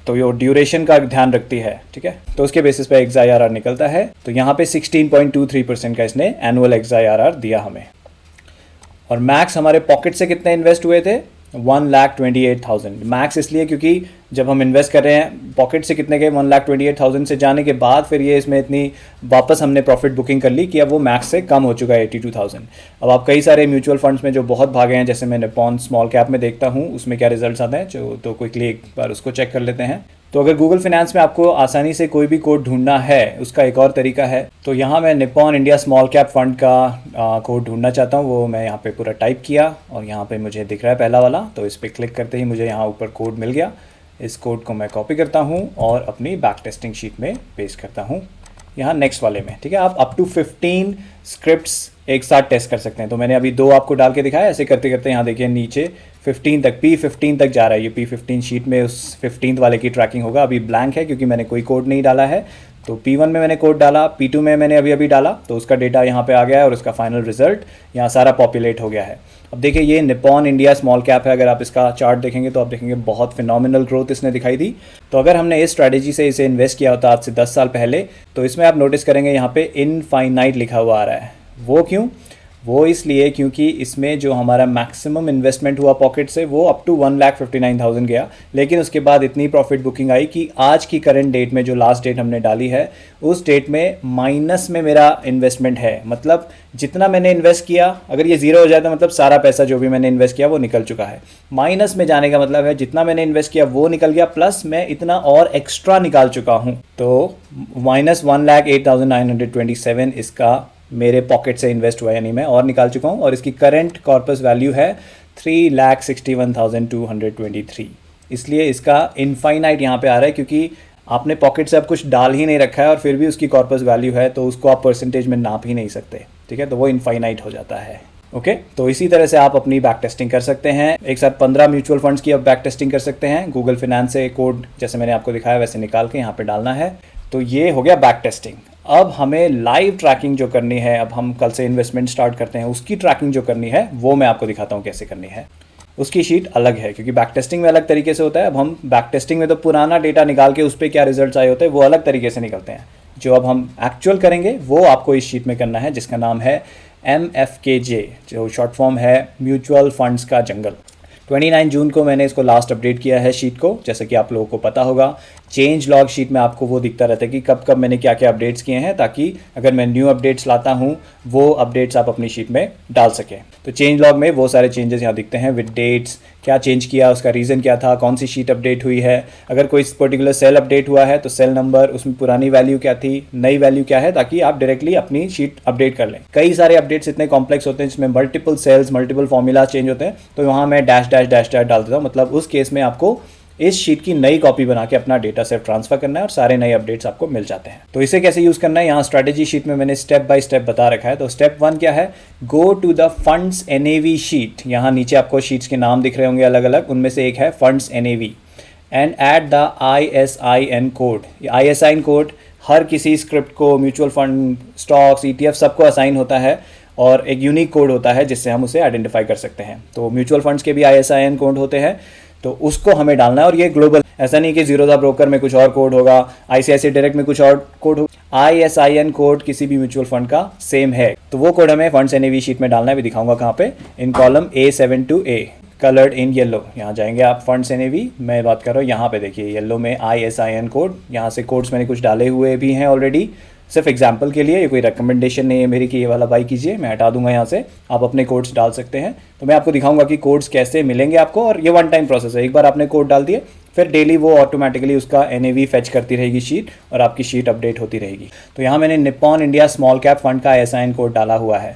तो ये ड्यूरेशन का ध्यान रखती है। ठीक है, तो उसके बेसिस पे XIRR निकलता है। तो यहाँ पे 16.23% का इसने एनुअल XIRR दिया हमें। और मैक्स हमारे पॉकेट से कितने इन्वेस्ट हुए थे, 1,28,000। मैक्स इसलिए क्योंकि जब हम इन्वेस्ट कर रहे हैं पॉकेट से कितने गए, 1,28,000 से जाने के बाद फिर ये इसमें इतनी वापस हमने प्रॉफिट बुकिंग कर ली कि अब वो मैक्स से कम हो चुका है 82,000। अब आप कई सारे म्यूचुअल फंड्स में जो बहुत भागे हैं, जैसे मैं निप्पॉन स्मॉल कैप में देखता हूँ उसमें क्या रिजल्ट्स आते हैं, जो तो क्विकली एक बार उसको चेक कर लेते हैं। तो अगर गूगल फाइनेंस में आपको आसानी से कोई भी कोड ढूंढना है, उसका एक और तरीका है। तो यहाँ मैं Nippon India small cap fund का कोड ढूंढना चाहता हूँ, वो मैं यहाँ पे पूरा टाइप किया और यहाँ पे मुझे दिख रहा है पहला वाला। तो इस पर क्लिक करते ही मुझे यहाँ ऊपर कोड मिल गया। इस कोड को मैं कॉपी करता हूँ और अपनी बैक टेस्टिंग शीट में पेस्ट करता हूँ यहाँ नेक्स्ट वाले में। ठीक है, आप अप टू 15 स्क्रिप्ट्स एक साथ टेस्ट कर सकते हैं। तो मैंने अभी 2 आपको डाल के दिखाया। ऐसे करते करते यहाँ देखिए नीचे 15 तक, P15 तक जा रहा है। ये P15 शीट में उस 15th वाले की ट्रैकिंग होगा। अभी ब्लैंक है क्योंकि मैंने कोई कोड नहीं डाला है। तो P1 में मैंने कोड डाला, P2 में मैंने अभी डाला, तो उसका डेटा यहाँ पे आ गया है और उसका फाइनल रिजल्ट यहाँ सारा पॉपुलेट हो गया है। अब देखिए ये निप्पॉन इंडिया स्मॉल कैप है। अगर आप इसका चार्ट देखेंगे तो आप देखेंगे बहुत फिनोमिनल ग्रोथ इसने दिखाई दी। तो अगर हमने इस स्ट्रैटेजी से इसे इन्वेस्ट किया होता आज से 10 साल पहले, तो इसमें आप नोटिस करेंगे यहाँ पे इनफाइनाइट लिखा हुआ आ रहा है। वो क्यों? वो इसलिए क्योंकि इसमें जो हमारा मैक्सिमम इन्वेस्टमेंट हुआ पॉकेट से वो अप टू 1,59,000 गया। लेकिन उसके बाद इतनी प्रॉफिट बुकिंग आई कि आज की करंट डेट में, जो लास्ट डेट हमने डाली है, उस डेट में माइनस में मेरा इन्वेस्टमेंट है। मतलब जितना मैंने इन्वेस्ट किया, अगर ये जीरो हो जाए तो मतलब सारा पैसा जो भी मैंने इन्वेस्ट किया वो निकल चुका है। माइनस में जाने का मतलब है जितना मैंने इन्वेस्ट किया वो निकल गया, प्लस मैं इतना और एक्स्ट्रा निकाल चुका हूँ। तो माइनस 1,08,927 इसका मेरे पॉकेट से इन्वेस्ट हुआ, यानी मैं और निकाल चुका हूँ। और इसकी करंट कॉर्पस वैल्यू है 3,61,223। इसलिए इसका इनफाइनाइट यहाँ पे आ रहा है क्योंकि आपने पॉकेट से अब कुछ डाल ही नहीं रखा है और फिर भी उसकी कॉर्पस वैल्यू है, तो उसको आप परसेंटेज में नाप ही नहीं सकते। ठीक है, तो वो इनफाइनाइट हो जाता है। ओके, तो इसी तरह से आप अपनी बैक टेस्टिंग कर सकते हैं। एक साथ 15 म्यूचुअल फंड्स की आप बैक टेस्टिंग कर सकते हैं। गूगल फाइनेंस से कोड जैसे मैंने आपको दिखाया वैसे निकाल के यहाँ पे डालना है। तो ये हो गया बैक टेस्टिंग। अब हमें लाइव ट्रैकिंग जो करनी है, अब हम कल से इन्वेस्टमेंट स्टार्ट करते हैं, उसकी ट्रैकिंग जो करनी है वो मैं आपको दिखाता हूँ कैसे करनी है। उसकी शीट अलग है क्योंकि बैक टेस्टिंग में अलग तरीके से होता है। अब हम बैक टेस्टिंग में तो पुराना डेटा निकाल के उस पर क्या रिजल्ट्स आए होते हैं वो अलग तरीके से निकलते हैं। जो अब हम एक्चुअल करेंगे वो आपको इस शीट में करना है, जिसका नाम है MFKJ, जो शॉर्ट फॉर्म है म्यूचुअल फंड्स का जंगल। 29 जून को मैंने इसको लास्ट अपडेट किया है शीट को, जैसे कि आप लोगों को पता होगा। चेंज लॉग शीट में आपको वो दिखता रहता है कि कब कब मैंने क्या क्या अपडेट्स किए हैं, ताकि अगर मैं न्यू अपडेट्स लाता हूँ वो अपडेट्स आप अपनी शीट में डाल सकें। तो चेंज लॉग में वो सारे चेंजेस यहाँ दिखते हैं विद डेट्स, क्या चेंज किया, उसका रीज़न क्या था, कौन सी शीट अपडेट हुई है, अगर कोई पर्टिकुलर सेल अपडेट हुआ है तो सेल नंबर, उसमें पुरानी वैल्यू क्या थी, नई वैल्यू क्या है, ताकि आप डायरेक्टली अपनी शीट अपडेट कर लें। कई सारे अपडेट्स इतने कॉम्प्लेक्स होते हैं जिसमें multiple cells, multiple formula change होते हैं, तो वहाँ मैं डैश डैश डैश डैश डाल देता हूँ। मतलब उस केस में आपको इस शीट की नई कॉपी बना के अपना डेटा सेट ट्रांसफर करना है और सारे नए अपडेट्स आपको मिल जाते हैं। तो इसे कैसे यूज़ करना है, यहाँ स्ट्रैटेजी शीट में मैंने स्टेप बाय स्टेप बता रखा है। तो स्टेप 1 क्या है, go to the funds NAV sheet. यहाँ नीचे आपको शीट्स के नाम दिख रहे होंगे अलग अलग, उनमें से एक है funds NAV and add the ISIN code. ISIN code हर किसी स्क्रिप्ट को, म्यूचुअल फंड, स्टॉक्स, ETF सबको असाइन होता है और एक यूनिक कोड होता है जिससे हम उसे आइडेंटिफाई कर सकते हैं। तो म्यूचुअल फंड्स के भी ISIN कोड होते हैं, तो उसको हमें डालना है। और ये ग्लोबल, ऐसा नहीं कि ज़ीरोधा ब्रोकर में कुछ और कोड होगा, ICICI डायरेक्ट में कुछ और कोड होगा। ISIN कोड किसी भी म्यूचुअल फंड का सेम है, तो वो कोड हमें फंड्स NAV शीट में डालना है। भी दिखाऊंगा कहाँ पे, इन column A72A coloured in yellow. यहाँ जाएंगे आप फंड्स NAV, मैं बात कर रहा हूँ यहाँ पे देखिए येलो में ISIN कोड। यहाँ से कोड्स मैंने कुछ डाले हुए भी हैं ऑलरेडी, सिर्फ एग्जाम्पल के लिए, ये कोई रिकमेंडेशन नहीं है मेरी कि ये वाला बाई कीजिए, मैं हटा दूंगा यहाँ से, आप अपने कोड्स डाल सकते हैं। तो मैं आपको दिखाऊंगा कि कोड्स कैसे मिलेंगे आपको, और ये वन टाइम प्रोसेस है, एक बार आपने कोड डाल दिए फिर डेली वो ऑटोमेटिकली उसका NAV फेच करती रहेगी शीट, और आपकी शीट अपडेट होती रहेगी। तो यहाँ मैंने Nippon India small cap fund का ISIN कोड डाला हुआ है।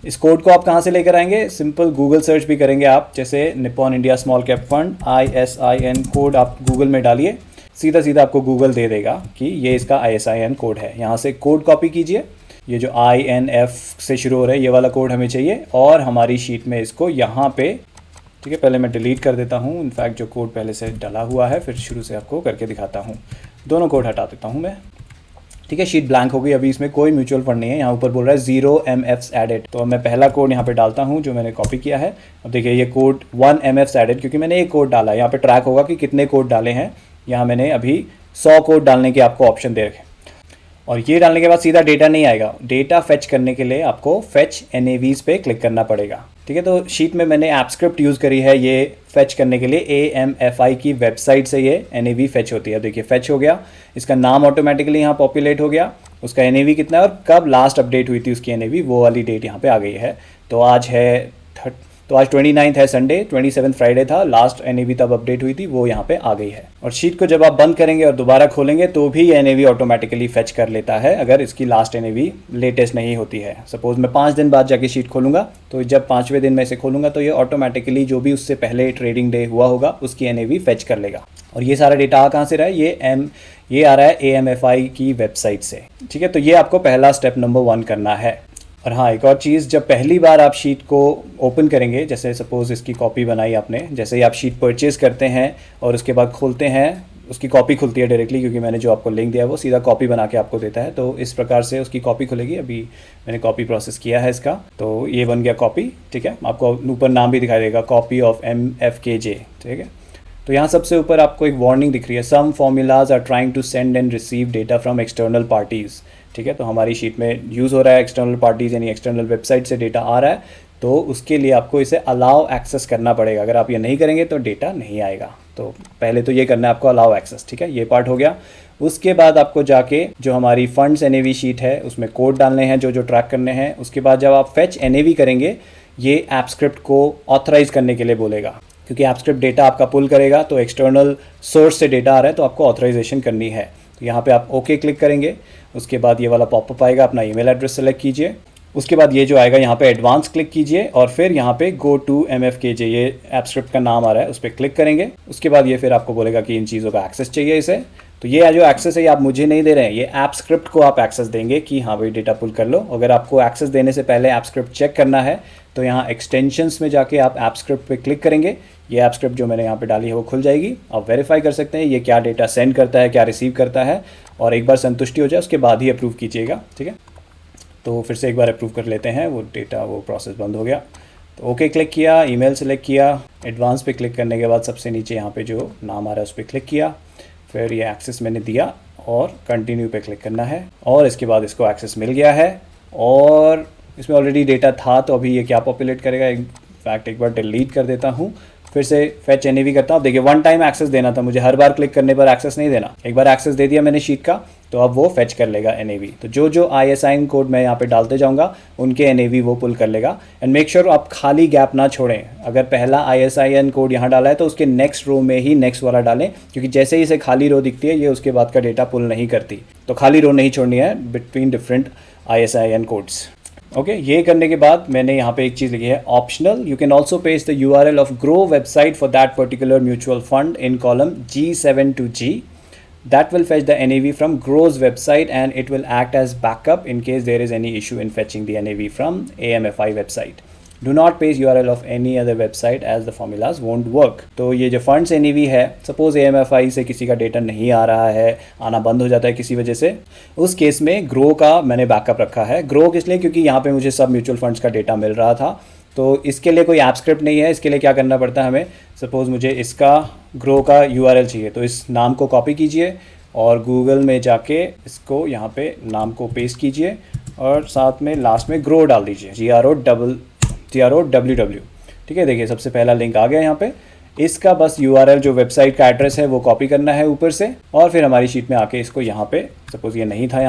इस कोड को आप कहाँ से लेकर आएंगे, सिंपल गूगल सर्च भी करेंगे आप, जैसे Nippon India small cap fund ISIN code आप गूगल में डालिए, सीधा सीधा आपको गूगल दे देगा कि ये इसका ISIN कोड है। यहाँ से कोड कॉपी कीजिए, ये जो INF से शुरू हो रहा है ये वाला कोड हमें चाहिए, और हमारी शीट में इसको यहाँ पे, ठीक है, पहले मैं डिलीट कर देता हूँ इनफैक्ट जो कोड पहले से डला हुआ है, फिर शुरू से आपको करके दिखाता हूँ। दोनों कोड हटा देता हूँ मैं, ठीक है। शीट ब्लैंक हो गई, अभी इसमें कोई म्यूचुअल फंड नहीं है, यहाँ ऊपर बोल रहा है 0 MFs एडेड। तो मैं पहला कोड यहाँ पे डालता हूँ जो मैंने कॉपी किया है। अब देखिए ये कोड 1 MFs एडेड, क्योंकि मैंने एक कोड डाला है, यहाँ पे ट्रैक होगा कि कितने कोड डाले हैं। यहाँ मैंने अभी 100 कोड डालने के आपको ऑप्शन दे रखे, और ये डालने के बाद सीधा डेटा नहीं आएगा, डेटा फेच करने के लिए आपको फेच NAVs पे क्लिक करना पड़ेगा, ठीक है। तो शीट में मैंने ऐप स्क्रिप्ट यूज़ करी है ये फेच करने के लिए, AMFI की वेबसाइट से ये NAV फेच होती है। देखिए फेच हो गया, इसका नाम ऑटोमेटिकली यहाँ पॉपुलेट हो गया, उसका NAV कितना है और कब लास्ट अपडेट हुई थी उसकी NAV, वो वाली डेट यहाँ पे आ गई है। तो आज है तो आज 29 है संडे, 27 फ्राइडे था, लास्ट NAV तब अपडेट हुई थी, वो यहाँ पे आ गई है। और शीट को जब आप बंद करेंगे और दोबारा खोलेंगे तो भी NAV ऑटोमेटिकली फेच कर लेता है अगर इसकी लास्ट NAV लेटेस्ट नहीं होती है। सपोज मैं 5 दिन बाद जाके शीट खोलूंगा, तो जब 5वें दिन में इसे खोलूंगा तो ये ऑटोमेटिकली जो भी उससे पहले ट्रेडिंग डे हुआ होगा उसकी NAV फेच कर लेगा। और ये सारा डेटा कहाँ से रहा है, ये आ रहा है AMFI की वेबसाइट से, ठीक है। तो ये आपको पहला स्टेप नंबर 1 करना है। और हाँ, एक और चीज़, जब पहली बार आप शीट को ओपन करेंगे, जैसे सपोज़ इसकी कॉपी बनाई आपने, जैसे ही आप शीट परचेज़ करते हैं और उसके बाद खोलते हैं, उसकी कॉपी खुलती है डायरेक्टली, क्योंकि मैंने जो आपको लिंक दिया है वो सीधा कॉपी बना के आपको देता है। तो इस प्रकार से उसकी कॉपी खुलेगी। अभी मैंने कॉपी प्रोसेस किया है इसका, तो ये बन गया कॉपी, ठीक है। आपको ऊपर नाम भी दिखाई देगा, कॉपी ऑफ MFKJ, ठीक है। तो यहाँ सबसे ऊपर आपको एक वार्निंग दिख रही है, some formulas are trying to send and receive data from external parties, ठीक है। तो हमारी शीट में यूज़ हो रहा है एक्सटर्नल पार्टीज़, यानी एक्सटर्नल वेबसाइट से डेटा आ रहा है, तो उसके लिए आपको इसे अलाउ एक्सेस करना पड़ेगा। अगर आप ये नहीं करेंगे तो डेटा नहीं आएगा। तो पहले तो ये करना है आपको अलाउ एक्सेस, ठीक है, ये पार्ट हो गया। उसके बाद आपको जाके जो हमारी फंड्स NAV शीट है उसमें कोड डालने हैं जो ट्रैक करने हैं। उसके बाद जब आप फेच NAV करेंगे, ये ऐप स्क्रिप्ट को ऑथराइज करने के लिए बोलेगा, क्योंकि ऐप स्क्रिप्ट डेटा आपका पुल करेगा, तो एक्सटर्नल सोर्स से डेटा आ रहा है तो आपको ऑथराइजेशन करनी है। तो यहाँ पे आप ओके क्लिक करेंगे, उसके बाद ये वाला पॉपअप आएगा, अपना ईमेल एड्रेस सेलेक्ट कीजिए। उसके बाद ये जो आएगा यहाँ पे एडवांस क्लिक कीजिए, और फिर यहाँ पे गो टू MFKJ, ये ऐप स्क्रिप्ट का नाम आ रहा है, उस पर क्लिक करेंगे। उसके बाद ये फिर आपको बोलेगा कि इन चीज़ों का एक्सेस चाहिए इसे। तो ये जो एक्सेस है ये आप मुझे नहीं दे रहे हैं, ये ऐप स्क्रिप्ट को आप एक्सेस देंगे कि हाँ भाई डेटा पुल कर लो। अगर आपको एक्सेस देने से पहले ऐप स्क्रिप्ट चेक करना है तो यहाँ एक्सटेंशंस में जाके आप ऐप स्क्रिप्ट पे क्लिक करेंगे, ये ऐप स्क्रिप्ट जो मैंने यहाँ पे डाली है वो खुल जाएगी। आप वेरीफाई कर सकते हैं ये क्या डेटा सेंड करता है, क्या रिसीव करता है, और एक बार संतुष्टि हो जाए उसके बाद ही अप्रूव कीजिएगा, ठीक है। तो फिर से एक बार अप्रूव कर लेते हैं, वो डेटा वो प्रोसेस बंद हो गया। तो ओके क्लिक किया, ईमेल सेलेक्ट किया, एडवांस पे क्लिक करने के बाद सबसे नीचे यहाँ पे जो नाम आ रहा है उस पर क्लिक किया, फिर ये एक्सेस मैंने दिया और कंटिन्यू पे क्लिक करना है और इसके बाद इसको एक्सेस मिल गया है और इसमें ऑलरेडी डेटा था तो अभी ये क्या पॉपुलेट करेगा, इनफैक्ट एक बार डिलीट कर देता हूँ, फिर से फेच एनएवी करता हूँ। देखिए वन टाइम एक्सेस देना था मुझे, हर बार क्लिक करने पर एक्सेस नहीं देना, एक बार एक्सेस दे दिया मैंने शीट का तो अब वो फेच कर लेगा एनएवी। तो जो जो ISIN कोड मैं यहाँ पे डालते जाऊँगा उनके एनएवी वो पुल कर लेगा। एंड मेक श्योर आप खाली गैप ना छोड़ें, अगर पहला ISIN कोड यहाँ डाला है तो उसके नेक्स्ट रो में ही नेक्स्ट वाला डालें, क्योंकि जैसे ही इसे खाली रो दिखती है ये उसके बाद का डेटा पुल नहीं करती, तो खाली रो नहीं छोड़नी है between different ISIN codes. Okay, ये करने के बाद मैंने यहाँ पे एक चीज़ लिखी है optional, you can also paste the URL of grow website for that particular mutual fund in column G7 to G. That will fetch the NAV from Grow's website and it will act as backup in case there is any issue in fetching the NAV from AMFI website. Do not paste URL of any other website as the formulas won't work. तो ये जो funds NAV है, suppose AMFI से किसी का data नहीं आ रहा है, आना बंद हो जाता है किसी वजह से, उस केस में ग्रो का मैंने बैकअप रखा है। ग्रो किस लिए, क्योंकि यहाँ पे मुझे सब म्यूचुअल फंड्स का डेटा मिल रहा था, तो इसके लिए कोई ऐप स्क्रिप्ट नहीं है। इसके लिए क्या करना पड़ता है हमें, सपोज़ मुझे इसका ग्रो का URL चाहिए, तो इस नाम को कॉपी कीजिए और गूगल में जाके इसको यहाँ पे नाम को पेस्ट कीजिए और साथ में लास्ट में ग्रो डाल दीजिए, GROWW। ठीक है, देखिए सबसे पहला लिंक आ गया यहाँ पे। इसका बस URL जो वेबसाइट का एड्रेस है वो कॉपी करना है ऊपर से और फिर हमारी शीट में आके इसको यहाँ पे, सपोज़ ये नहीं था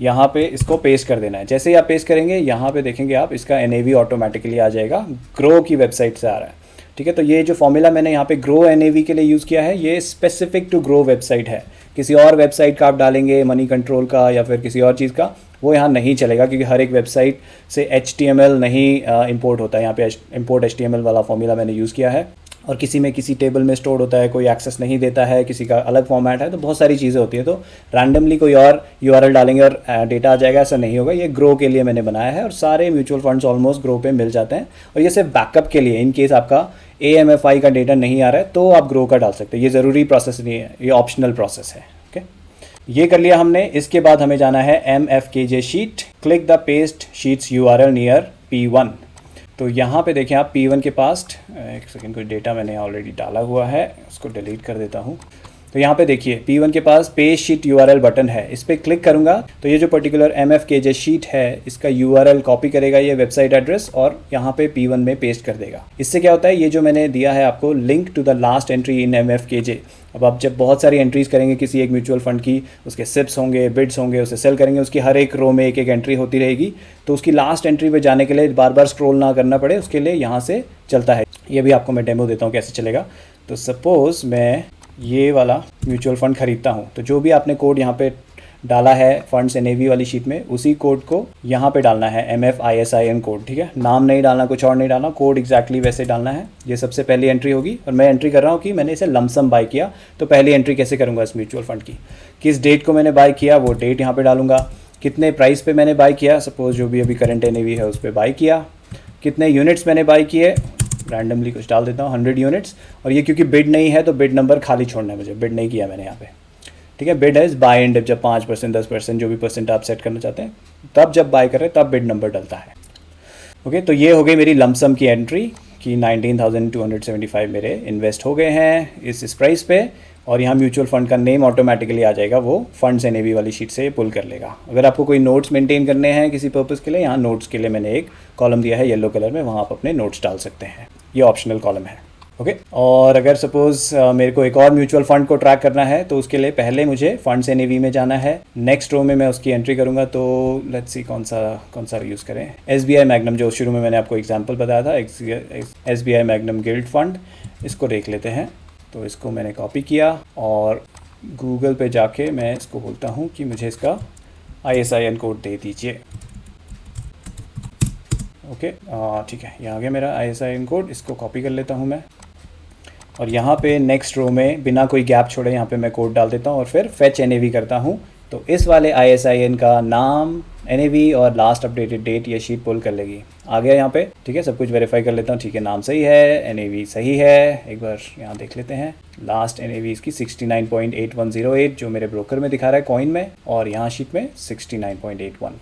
यहाँ पे इसको पेस्ट कर देना है। जैसे ही आप पेस्ट करेंगे यहाँ पे देखेंगे आप, इसका NAV ऑटोमेटिकली आ जाएगा, ग्रो की वेबसाइट से आ रहा है। ठीक है, तो ये जो फॉर्मूला मैंने यहाँ पे ग्रो NAV के लिए यूज़ किया है, ये स्पेसिफिक टू ग्रो वेबसाइट है। किसी और वेबसाइट का आप डालेंगे, मनी कंट्रोल का या फिर किसी और चीज़ का, वो यहाँ नहीं चलेगा, क्योंकि हर एक वेबसाइट से HTML नहीं इंपोर्ट होता है। यहाँ पे इंपोर्ट HTML वाला फॉर्मूला मैंने यूज़ किया है। और किसी में किसी टेबल में स्टोर होता है, कोई एक्सेस नहीं देता है, किसी का अलग फॉर्मेट है, तो बहुत सारी चीज़ें होती है, तो रैंडमली कोई और URL डालेंगे और डेटा आ जाएगा, ऐसा नहीं होगा। ये ग्रो के लिए मैंने बनाया है और सारे म्यूचुअल फंड्स ऑलमोस्ट ग्रो पे मिल जाते हैं। और ये सिर्फ बैकअप के लिए, इन केस आपका AMFI का डेटा नहीं आ रहा है तो आप ग्रो का डाल सकते हैं। ये ज़रूरी प्रोसेस नहीं है, ये ऑप्शनल प्रोसेस है। ओके, ये कर लिया हमने। इसके बाद हमें जाना है MFKJ sheet. Click the paste sheets URL near P1। तो यहाँ पे देखें आप P1 के पास, एक सेकेंड, कोई डेटा मैंने ऑलरेडी डाला हुआ है, उसको डिलीट कर देता हूँ। तो यहाँ पे देखिए P1 के पास पेस्ट शीट URL बटन है, इस पर क्लिक करूँगा तो ये जो पर्टिकुलर MFKJ शीट है इसका URL कॉपी करेगा, ये वेबसाइट एड्रेस, और यहाँ पे P1 में पेस्ट कर देगा। इससे क्या होता है, ये जो मैंने दिया है आपको link to the last entry in MFKJ, अब आप जब बहुत सारी एंट्रीज करेंगे किसी एक म्यूचुअल फंड की, उसके सिप्स होंगे, बिड्स होंगे, उसे सेल करेंगे, उसकी हर एक रो में एक एक एंट्री होती रहेगी, तो उसकी लास्ट एंट्री पे जाने के लिए बार बार स्क्रॉल ना करना पड़े, उसके लिए यहाँ से चलता है। ये भी आपको मैं डेमो देता हूँ कैसे चलेगा। तो सपोज़ मैं ये वाला म्यूचुअल फंड खरीदता हूँ, तो जो भी आपने कोड यहाँ पे डाला है फंड्स NAV वाली शीट में, उसी कोड को यहाँ पे डालना है, MFISIN कोड। ठीक है, नाम नहीं डालना, कुछ और नहीं डालना, कोड एग्जैक्टली वैसे डालना है। ये सबसे पहली एंट्री होगी और मैं एंट्री कर रहा हूँ कि मैंने इसे लमसम बाय किया, तो पहली एंट्री कैसे करूँगा इस म्यूचुअल फंड की, किस डेट को मैंने बाय किया वो डेट यहाँ पर डालूंगा, कितने प्राइस पर मैंने बाय किया, सपोज़ जो भी अभी करंट NAV है उस पर बाय किया, कितने यूनिट्स मैंने बाय किए, रैंडमली कुछ डाल देता हूँ 100 यूनिट्स, और ये क्योंकि बिड नहीं है तो बिड नंबर खाली छोड़ना है मुझे, बिड नहीं किया मैंने यहाँ पे। ठीक है, बिड है इस बाय एंड डिप, जब 5% 10% जो भी परसेंट आप सेट करना चाहते हैं, तब जब बाय कर रहे हैं तब बिड नंबर डलता है। ओके, तो ये हो गई मेरी लमसम की एंट्री कि 19,275 मेरे इन्वेस्ट हो गए हैं इस प्राइस पे, और यहाँ म्यूचुअल फंड का नेम ऑटोमेटिकली आ जाएगा, वो फंड्स NAV वाली शीट से पुल कर लेगा। अगर आपको कोई नोट्स मेंटेन करने हैं किसी पर्पज़ के लिए, यहाँ नोट्स के लिए मैंने एक कॉलम दिया है येलो कलर में, वहाँ आप अपने नोट्स डाल सकते हैं, ये ऑप्शनल कॉलम है। ओके, और अगर सपोज़ मेरे को एक और म्यूचुअल फंड को ट्रैक करना है तो उसके लिए पहले मुझे फंड्स NAV में जाना है, नेक्स्ट रो में मैं उसकी एंट्री करूँगा। तो लेट्स सी कौन सा यूज़ करें, SBI मैग्नम, जो शुरू में मैंने आपको एग्जांपल बताया था, SBI मैग्नम गिल्ड फंड, इसको देख लेते हैं। तो इसको मैंने कॉपी किया और गूगल पे जाके मैं इसको बोलता हूँ कि मुझे इसका ISIN कोड दे दीजिए। ओके, ठीक है, यहाँ आ गया मेरा ISIN कोड, इसको कॉपी कर लेता हूँ मैं, और यहाँ पे नेक्स्ट रो में बिना कोई गैप छोड़े यहाँ पे मैं कोड डाल देता हूँ और फिर फेच NAV करता हूँ। तो इस वाले ISIN का नाम, NAV और लास्ट अपडेटेड डेट ये शीट पुल कर लेगी। आ गया यहाँ पे। ठीक है, सब कुछ वेरीफाई कर लेता हूँ। ठीक है, नाम सही है, NAV सही है, एक बार यहाँ देख लेते हैं। लास्ट NAV इसकी 69.8108 जो मेरे ब्रोकर में दिखा रहा है कॉइन में, और यहाँ शीट में 69.81।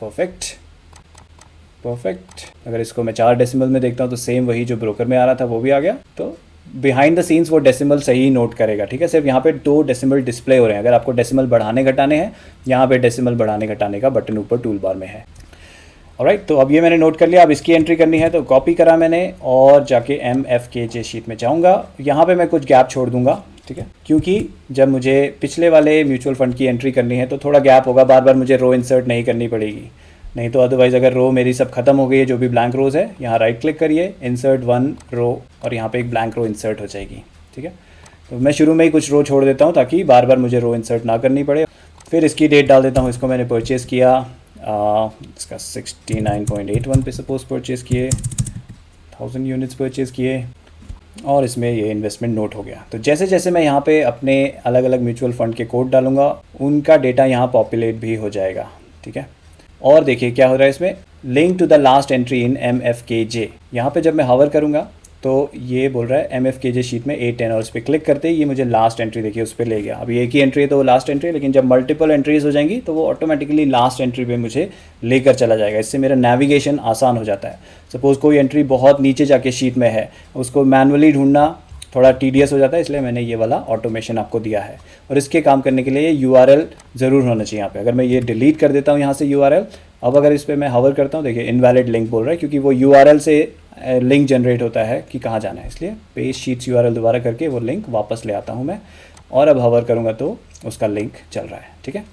परफेक्ट। अगर इसको मैं 4 डेसिमल में देखता हूँ तो सेम वही जो ब्रोकर में आ रहा था वो भी आ गया। तो बिहाइंड द सीन्स वो डेसिमल सही नोट करेगा, ठीक है। सिर्फ यहाँ पे 2 डेसिमल डिस्प्ले हो रहे हैं। अगर आपको डेसिमल बढ़ाने घटाने हैं, यहाँ पे डेसिमल बढ़ाने घटाने का बटन ऊपर टूल बार में है। ऑलराइट, तो अब ये मैंने नोट कर लिया। अब इसकी एंट्री करनी है तो कॉपी करा मैंने और जाके MFKJ शीट में जाऊँगा। यहाँ पे मैं कुछ गैप छोड़ दूँगा, ठीक है, क्योंकि जब मुझे पिछले वाले म्यूचुअल फंड की एंट्री करनी है तो थोड़ा गैप होगा, बार बार मुझे रो इंसर्ट नहीं करनी पड़ेगी। नहीं तो अदरवाइज़ अगर रो मेरी सब खत्म हो गई है, जो भी ब्लैंक रोज है, यहाँ राइट क्लिक करिए, इंसर्ट 1 रो, और यहाँ पे एक ब्लैंक रो इंसर्ट हो जाएगी, ठीक है। तो मैं शुरू में ही कुछ रो छोड़ देता हूँ ताकि बार बार मुझे रो इंसर्ट ना करनी पड़े। फिर इसकी डेट डाल देता हूँ। इसको मैंने परचेज़ किया, इसका 69.81 पे सपोज परचेज़ किए, 1000 यूनिट्स परचेज़ किए, और इसमें ये इन्वेस्टमेंट नोट हो गया। तो जैसे जैसे मैं यहाँ पे अपने अलग अलग म्यूचुअल फंड के कोड डालूंगा, उनका डेटा यहाँ पॉपुलेट भी हो जाएगा, ठीक है। और देखिए क्या हो रहा है इसमें, link to the last entry in MFKJ। यहाँ पे जब मैं हवर करूँगा तो ये बोल रहा है MFKJ शीट में 810, और उस पर क्लिक करते ही ये मुझे लास्ट एंट्री देखिए उस पर ले गया। अभी एक ही एंट्री है तो वो लास्ट एंट्री है, लेकिन जब मल्टीपल एंट्रीज हो जाएंगी तो वो ऑटोमेटिकली लास्ट एंट्री पे मुझे लेकर चला जाएगा। इससे मेरा नेविगेशन आसान हो जाता है। सपोज़ कोई एंट्री बहुत नीचे जाके शीट में है, उसको मैनुअली ढूंढना थोड़ा टीडियस हो जाता है, इसलिए मैंने ये वाला ऑटोमेशन आपको दिया है। और इसके काम करने के लिए ये URL ज़रूर होना चाहिए यहाँ पे। अगर मैं ये डिलीट कर देता हूँ यहाँ से URL, अब अगर इस पर मैं हवर करता हूँ, देखिए इनवैलिड लिंक बोल रहा है, क्योंकि वो URL से लिंक जनरेट होता है कि कहाँ जाना है, इसलिए पेस्ट शीट्स URL दोबारा करके वो लिंक वापस ले आता हूँ मैं, और अब हवर करूँगा तो उसका लिंक चल रहा है, ठीक है।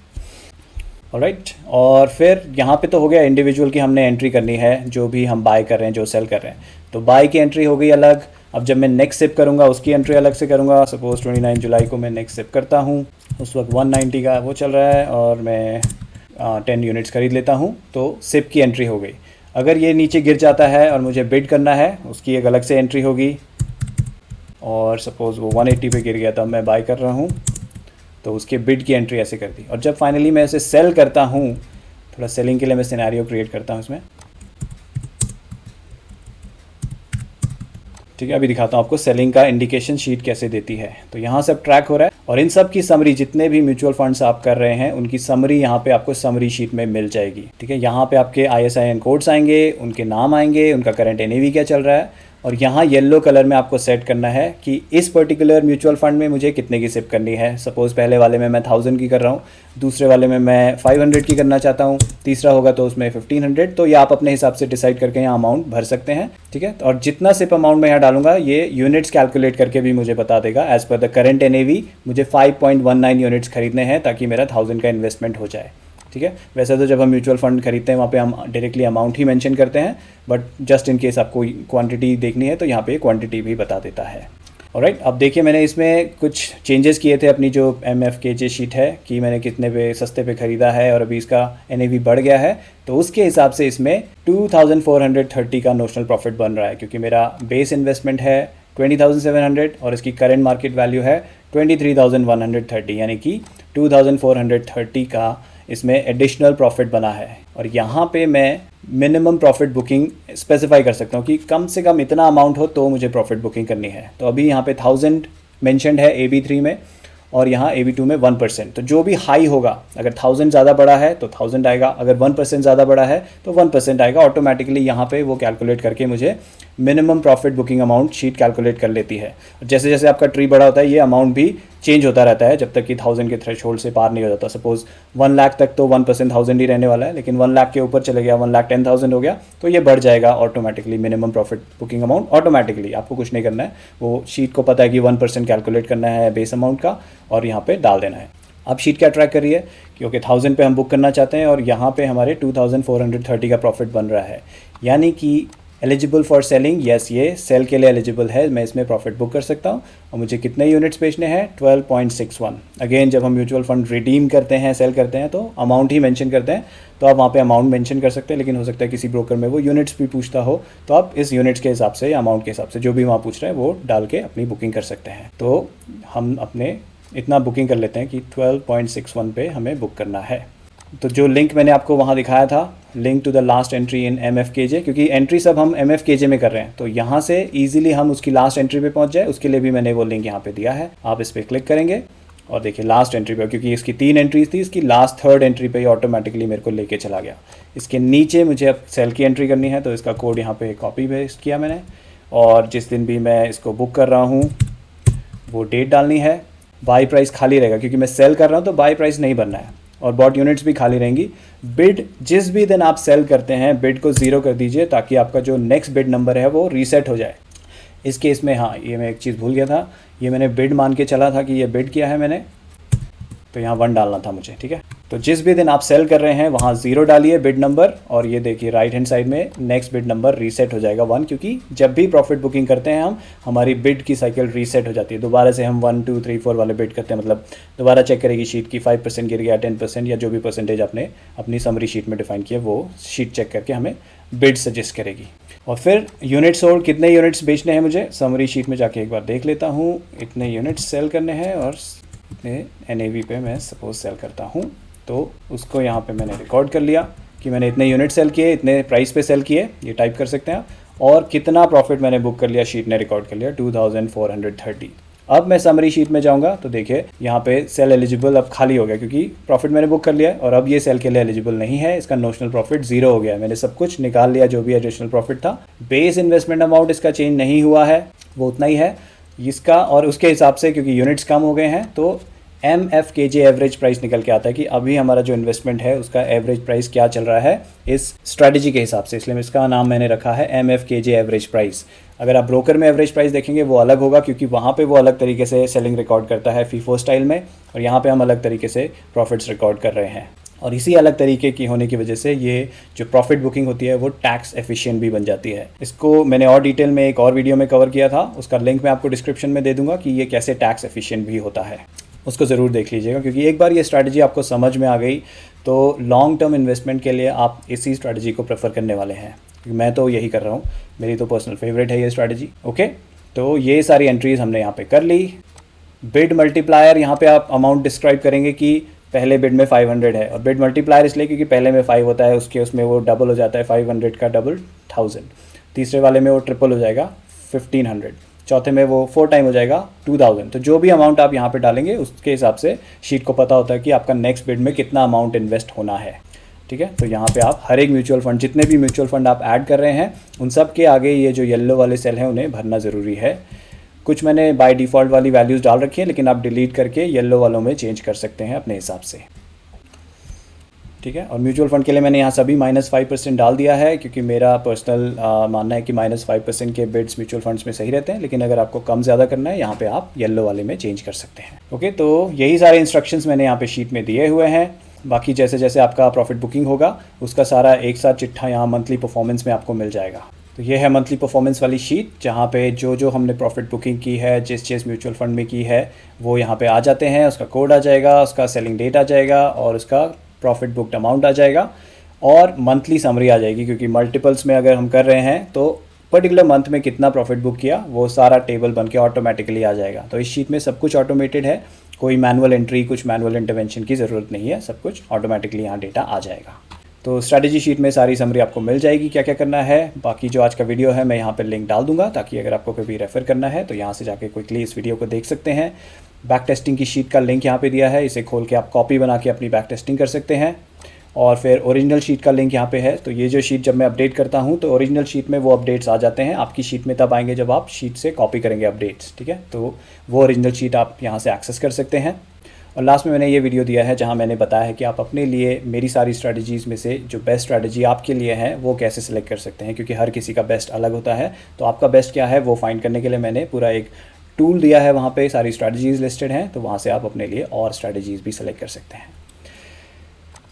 ऑलराइट, और फिर यहाँ पे तो हो गया इंडिविजुअल की हमने एंट्री करनी है, जो भी हम बाय कर रहे हैं, जो सेल कर रहे हैं। तो बाय की एंट्री हो गई अलग। अब जब मैं नेक्स्ट सिप करूँगा उसकी एंट्री अलग से करूँगा। सपोज 29 जुलाई को मैं नेक्स्ट सिप करता हूँ, उस वक्त 190 का वो चल रहा है और मैं 10 यूनिट्स खरीद लेता हूँ, तो सिप की एंट्री हो गई। अगर ये नीचे गिर जाता है और मुझे बिड करना है, उसकी एक अलग से एंट्री होगी। और सपोज़ वो 180 पे गिर गया तब मैं बाय कर रहा हूँ, तो उसके बिड की एंट्री ऐसे कर दी। और जब फाइनली मैं इसे सेल करता हूँ, थोड़ा सेलिंग के लिए मैं सिनेरियो क्रिएट करता हूँ इसमें, ठीक है। अभी दिखाता हूँ आपको सेलिंग का इंडिकेशन शीट कैसे देती है। तो यहाँ सब ट्रैक हो रहा है, और इन सब की समरी, जितने भी म्यूचुअल फंड्स आप कर रहे हैं उनकी समरी यहाँ पे आपको समरी शीट में मिल जाएगी, ठीक है। यहाँ पे आपके ISIN कोड्स आएंगे, उनके नाम आएंगे, उनका करंट NAV क्या चल रहा है, और यहाँ येलो कलर में आपको सेट करना है कि इस पर्टिकुलर म्यूचुअल फंड में मुझे कितने की सिप करनी है। सपोज़ पहले वाले में मैं 1000 की कर रहा हूँ, दूसरे वाले में मैं 500 की करना चाहता हूँ, तीसरा होगा तो उसमें 1500। तो ये आप अपने हिसाब से डिसाइड करके यहाँ अमाउंट भर सकते हैं, ठीक है। और जितना सिप अमाउंट मैं यहाँ डालूंगा ये यूनिट्स कैलकुलेट करके भी मुझे बता देगा। As per the current NAV मुझे 5.19 यूनिट्स खरीदने हैं ताकि मेरा 1000 का इन्वेस्टमेंट हो जाए, ठीक है। वैसे तो जब हम म्यूचुअल फंड खरीदते हैं वहाँ पे हम डायरेक्टली अमाउंट ही मेंशन करते हैं, बट जस्ट इन केस आपको क्वांटिटी देखनी है तो यहाँ पे क्वांटिटी भी बता देता है। ऑलराइट, अब देखिए मैंने इसमें कुछ चेंजेस किए थे अपनी जो MFKJ शीट है, कि मैंने कितने पे सस्ते पे ख़रीदा है और अभी इसका NAV बढ़ गया है, तो उसके हिसाब से इसमें 2430 का नोशनल प्रॉफिट बन रहा है, क्योंकि मेरा बेस इन्वेस्टमेंट है 20,700 और इसकी करंट मार्केट वैल्यू है 23,130, यानी कि 2430 का इसमें एडिशनल प्रॉफिट बना है। और यहाँ पे मैं मिनिमम प्रॉफिट बुकिंग स्पेसिफाई कर सकता हूँ कि कम से कम इतना अमाउंट हो तो मुझे प्रॉफिट बुकिंग करनी है। तो अभी यहाँ पे 1000 मेंशन्ड है AB3 में, और यहाँ AB2 में 1%। तो जो भी हाई होगा, अगर 1000 ज़्यादा बड़ा है तो 1000 आएगा, अगर 1% ज़्यादा बड़ा है तो 1% आएगा। ऑटोमेटिकली यहाँ पे वो कैलकुलेट करके मुझे minimum profit booking amount sheet calculate कर लेती है। जैसे जैसे आपका ट्री बड़ा होता है ये अमाउंट भी चेंज होता रहता है, जब तक कि 1000 के थ्रेशोल्ड से पार नहीं हो जाता। सपोज 1 लाख तक तो 1% 1000 ही रहने वाला है, लेकिन 1 लाख के ऊपर चले गया, 1,10,000 हो गया, तो ये बढ़ जाएगा automatically minimum profit booking amount. Automatically आपको कुछ नहीं करना है, वो शीट को पता है कि 1% कैलकुलेट करना है बेस अमाउंट का और यहाँ पे डाल देना है। अब शीट क्या ट्रैक कर रही है, क्योंकि 1000 पे हम बुक करना चाहते हैं और यहाँ पे हमारे 2430 का प्रॉफिट बन रहा है, यानी कि एलिजिबल फॉर सेलिंग, यस ये सेल के लिए एलिजिबल है, मैं इसमें प्रॉफिट बुक कर सकता हूँ। और मुझे कितने यूनिट्स बेचने हैं, 12.61। अगेन जब हम म्यूचुअल फंड रिडीम करते हैं, सेल करते हैं, तो अमाउंट ही मेंशन करते हैं, तो आप वहाँ पे अमाउंट मेंशन कर सकते हैं। लेकिन हो सकता है किसी ब्रोकर में वो यूनिट्स भी पूछता हो, तो आप इस यूनिट्स के हिसाब से या अमाउंट के हिसाब से जो भी वहाँ पूछ रहे हैं वो डाल के अपनी बुकिंग कर सकते हैं। तो हम अपने इतना बुकिंग कर लेते हैं कि 12.61 पे हमें बुक करना है। तो जो लिंक मैंने आपको वहाँ दिखाया था, link to the last entry in MFKJ, क्योंकि एंट्री सब हम MFKJ में कर रहे हैं, तो यहाँ से इजीली हम उसकी लास्ट एंट्री पे पहुँच जाए, उसके लिए भी मैंने वो लिंक यहाँ पे दिया है। आप इस पर क्लिक करेंगे और देखिए लास्ट एंट्री पे, क्योंकि इसकी 3 एंट्रीज थी, इसकी लास्ट 3rd एंट्री पे ही ऑटोमेटिकली मेरे को लेके चला गया। इसके नीचे मुझे अब सेल की एंट्री करनी है, तो इसका कोड यहाँ पे कॉपी पेस्ट किया मैंने और जिस दिन भी मैं इसको बुक कर रहा हूँ वो डेट डालनी है। बाई प्राइस खाली रहेगा क्योंकि मैं सेल कर रहा हूँ, तो बाई प्राइस नहीं भरना है, और बॉट यूनिट्स भी खाली रहेंगी। बिड जिस भी दिन आप सेल करते हैं बिड को 0 कर दीजिए ताकि आपका जो नेक्स्ट बिड नंबर है वो रीसेट हो जाए। इस केस में हाँ, ये मैं एक चीज़ भूल गया था, ये मैंने बिड मान के चला था कि ये बिड किया है मैंने, तो यहाँ 1 डालना था मुझे, ठीक है। तो जिस भी दिन आप सेल कर रहे हैं वहाँ 0 डालिए बिड नंबर, और ये देखिए राइट हैंड साइड में नेक्स्ट बिड नंबर रीसेट हो जाएगा 1, क्योंकि जब भी प्रॉफिट बुकिंग करते हैं हम, हमारी बिड की साइकिल रीसेट हो जाती है। दोबारा से हम 1 2 3 4 वाले बिड करते हैं, मतलब दोबारा चेक करेगी शीट की 5% गिर गया, 10% या जो भी परसेंटेज आपने अपनी समरी शीट में डिफाइन किया वो शीट चेक करके हमें बिड सजेस्ट करेगी। और फिर यूनिट्स सोल्ड, कितने यूनिट्स बेचने हैं मुझे समरी शीट में जाके एक बार देख लेता हूँ। इतने यूनिट्स सेल करने हैं और इतने NAV पे मैं सपोज सेल करता हूँ, तो उसको यहाँ पे मैंने रिकॉर्ड कर लिया कि मैंने इतने यूनिट सेल किए, इतने प्राइस पे सेल किए, ये टाइप कर सकते हैं आप, और कितना प्रॉफिट मैंने बुक कर लिया, शीट ने रिकॉर्ड कर लिया 2430। अब मैं समरी शीट में जाऊंगा तो देखिए यहाँ पे सेल एलिजिबल अब खाली हो गया क्योंकि प्रॉफिट मैंने बुक कर लिया है, और अब ये सेल के लिए एलिजिबल नहीं है, इसका नोशनल प्रॉफिट 0 हो गया है। मैंने सब कुछ निकाल लिया जो भी एडिशनल प्रॉफिट था। बेस इन्वेस्टमेंट अमाउंट इसका चेंज नहीं हुआ है, वो उतना ही है इसका, और उसके हिसाब से क्योंकि यूनिट्स कम हो गए हैं तो MFKJ एवरेज प्राइस निकल के आता है कि अभी हमारा जो इन्वेस्टमेंट है उसका एवरेज प्राइस क्या चल रहा है इस स्ट्रैटेजी के हिसाब से, इसलिए इसका नाम मैंने रखा है MFKJ एवरेज प्राइस। अगर आप ब्रोकर में एवरेज प्राइस देखेंगे वो अलग होगा क्योंकि वहाँ पे वो अलग तरीके से सेलिंग रिकॉर्ड करता है फीफो स्टाइल में, और यहाँ पे हम अलग तरीके से प्रॉफिट्स रिकॉर्ड कर रहे हैं। और इसी अलग तरीके की होने की वजह से ये जो प्रॉफिट बुकिंग होती है वो टैक्स एफिशिएंट भी बन जाती है। इसको मैंने और डिटेल में एक और वीडियो में कवर किया था, उसका लिंक मैं आपको डिस्क्रिप्शन में दे दूंगा कि ये कैसे टैक्स एफिशिएंट भी होता है, उसको ज़रूर देख लीजिएगा। क्योंकि एक बार ये स्ट्रैटेजी आपको समझ में आ गई तो लॉन्ग टर्म इन्वेस्टमेंट के लिए आप इसी स्ट्रैटेजी को प्रेफर करने वाले हैं, क्योंकि मैं तो यही कर रहा हूँ, मेरी तो पर्सनल फेवरेट है ये स्ट्रैटेजी। ओके, तो ये सारी एंट्रीज हमने यहाँ पे कर ली। बिड मल्टीप्लायर, यहाँ पे आप अमाउंट डिस्क्राइब करेंगे कि पहले बिड में 500 है, और बिड मल्टीप्लायर इसलिए क्योंकि पहले में 5 होता है, उसमें वो डबल हो जाता है, 500 का डबल 1000, तीसरे वाले में वो ट्रिपल हो जाएगा 1500, चौथे में वो 4 टाइम हो जाएगा 2000। तो जो भी अमाउंट आप यहाँ पे डालेंगे उसके हिसाब से शीट को पता होता है कि आपका नेक्स्ट बिड में कितना अमाउंट इन्वेस्ट होना है, ठीक है। तो यहाँ पे आप हर एक म्यूचुअल फंड, जितने भी म्यूचुअल फंड आप ऐड कर रहे हैं उन सब के आगे ये जो येलो वाले सेल हैं उन्हें भरना ज़रूरी है। कुछ मैंने बाय डिफ़ॉल्ट वाली वैल्यूज़ डाल रखी है, लेकिन आप डिलीट करके येलो वालों में चेंज कर सकते हैं अपने हिसाब से, ठीक है। और म्यूचुअल फंड के लिए मैंने यहाँ सभी -5% डाल दिया है क्योंकि मेरा पर्सनल मानना है कि -5% के बिड्स म्यूचुअल फंड्स में सही रहते हैं, लेकिन अगर आपको कम ज़्यादा करना है यहाँ पे आप येलो वाले में चेंज कर सकते हैं। ओके, तो यही सारे इंस्ट्रक्शंस मैंने यहाँ पे शीट में दिए हुए हैं। बाकी जैसे जैसे आपका प्रॉफिट बुकिंग होगा उसका सारा एक साथ चिट्ठा यहाँ मंथली परफॉर्मेंस में आपको मिल जाएगा। तो ये है मंथली परफॉर्मेंस वाली शीट, जहाँ पे जो जो हमने प्रॉफिट बुकिंग की है, जिस म्यूचुअल फंड में की है, वो यहाँ पे आ जाते हैं। उसका कोड आ जाएगा, उसका सेलिंग डेट आ जाएगा, और उसका प्रॉफिट बुक्ड अमाउंट आ जाएगा, और मंथली समरी आ जाएगी। क्योंकि मल्टीपल्स में अगर हम कर रहे हैं तो पर्टिकुलर मंथ में कितना प्रॉफिट बुक किया वो सारा टेबल बन के ऑटोमेटिकली आ जाएगा। तो इस शीट में सब कुछ ऑटोमेटेड है, कोई मैनुअल एंट्री, कुछ मैनुअल इंटरवेंशन की ज़रूरत नहीं है, सब कुछ ऑटोमेटिकली यहाँ डेटा आ जाएगा। तो स्ट्रैटेजी शीट में सारी समरी आपको मिल जाएगी क्या क्या करना है। बाकी जो आज का वीडियो है मैं यहाँ पे लिंक डाल दूंगा, ताकि अगर आपको कभी रेफ़र करना है तो यहाँ से जाके क्विकली इस वीडियो को देख सकते हैं। बैक टेस्टिंग की शीट का लिंक यहाँ पे दिया है, इसे खोल के आप कॉपी बना के अपनी बैक टेस्टिंग कर सकते हैं। और फिर ओरिजिनल शीट का लिंक यहाँ पे है। तो ये जो शीट जब मैं अपडेट करता हूँ तो ओरिजिनल शीट में वो अपडेट्स आ जाते हैं, आपकी शीट में तब आएंगे जब आप शीट से कॉपी करेंगे अपडेट्स, ठीक है। तो वो ओरिजिनल शीट आप यहाँ से एक्सेस कर सकते हैं। और लास्ट में मैंने ये वीडियो दिया है जहाँ मैंने बताया है कि आप अपने लिए मेरी सारी स्ट्रैटेजीज़ में से जो बेस्ट स्ट्रैटेजी आपके लिए है वो कैसे सिलेक्ट कर सकते हैं, क्योंकि हर किसी का बेस्ट अलग होता है। तो आपका बेस्ट क्या है वो फाइंड करने के लिए मैंने पूरा एक टूल दिया है, वहाँ पे सारी स्ट्रैटेजीज़ लिस्टेड हैं, तो वहाँ से आप अपने लिए और स्ट्रैटेजीज़ भी सिलेक्ट कर सकते हैं।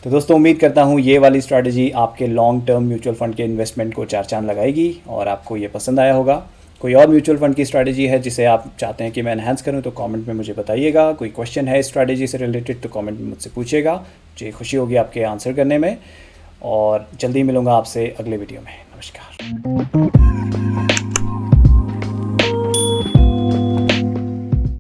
तो दोस्तों उम्मीद करता हूँ ये वाली स्ट्रैटेजी आपके लॉन्ग टर्म म्यूचुअल फंड के इन्वेस्टमेंट को 4 चांद लगाएगी और आपको ये पसंद आया होगा। कोई और म्यूचुअल फंड की स्ट्रैटेजी है जिसे आप चाहते हैं कि मैं एनहांस करूं तो कमेंट में मुझे बताइएगा। कोई क्वेश्चन है इस स्ट्रैटेजी से रिलेटेड तो कमेंट में मुझसे पूछिएगा, मुझे खुशी होगी आपके आंसर करने में। और जल्दी मिलूंगा आपसे अगले वीडियो में। नमस्कार।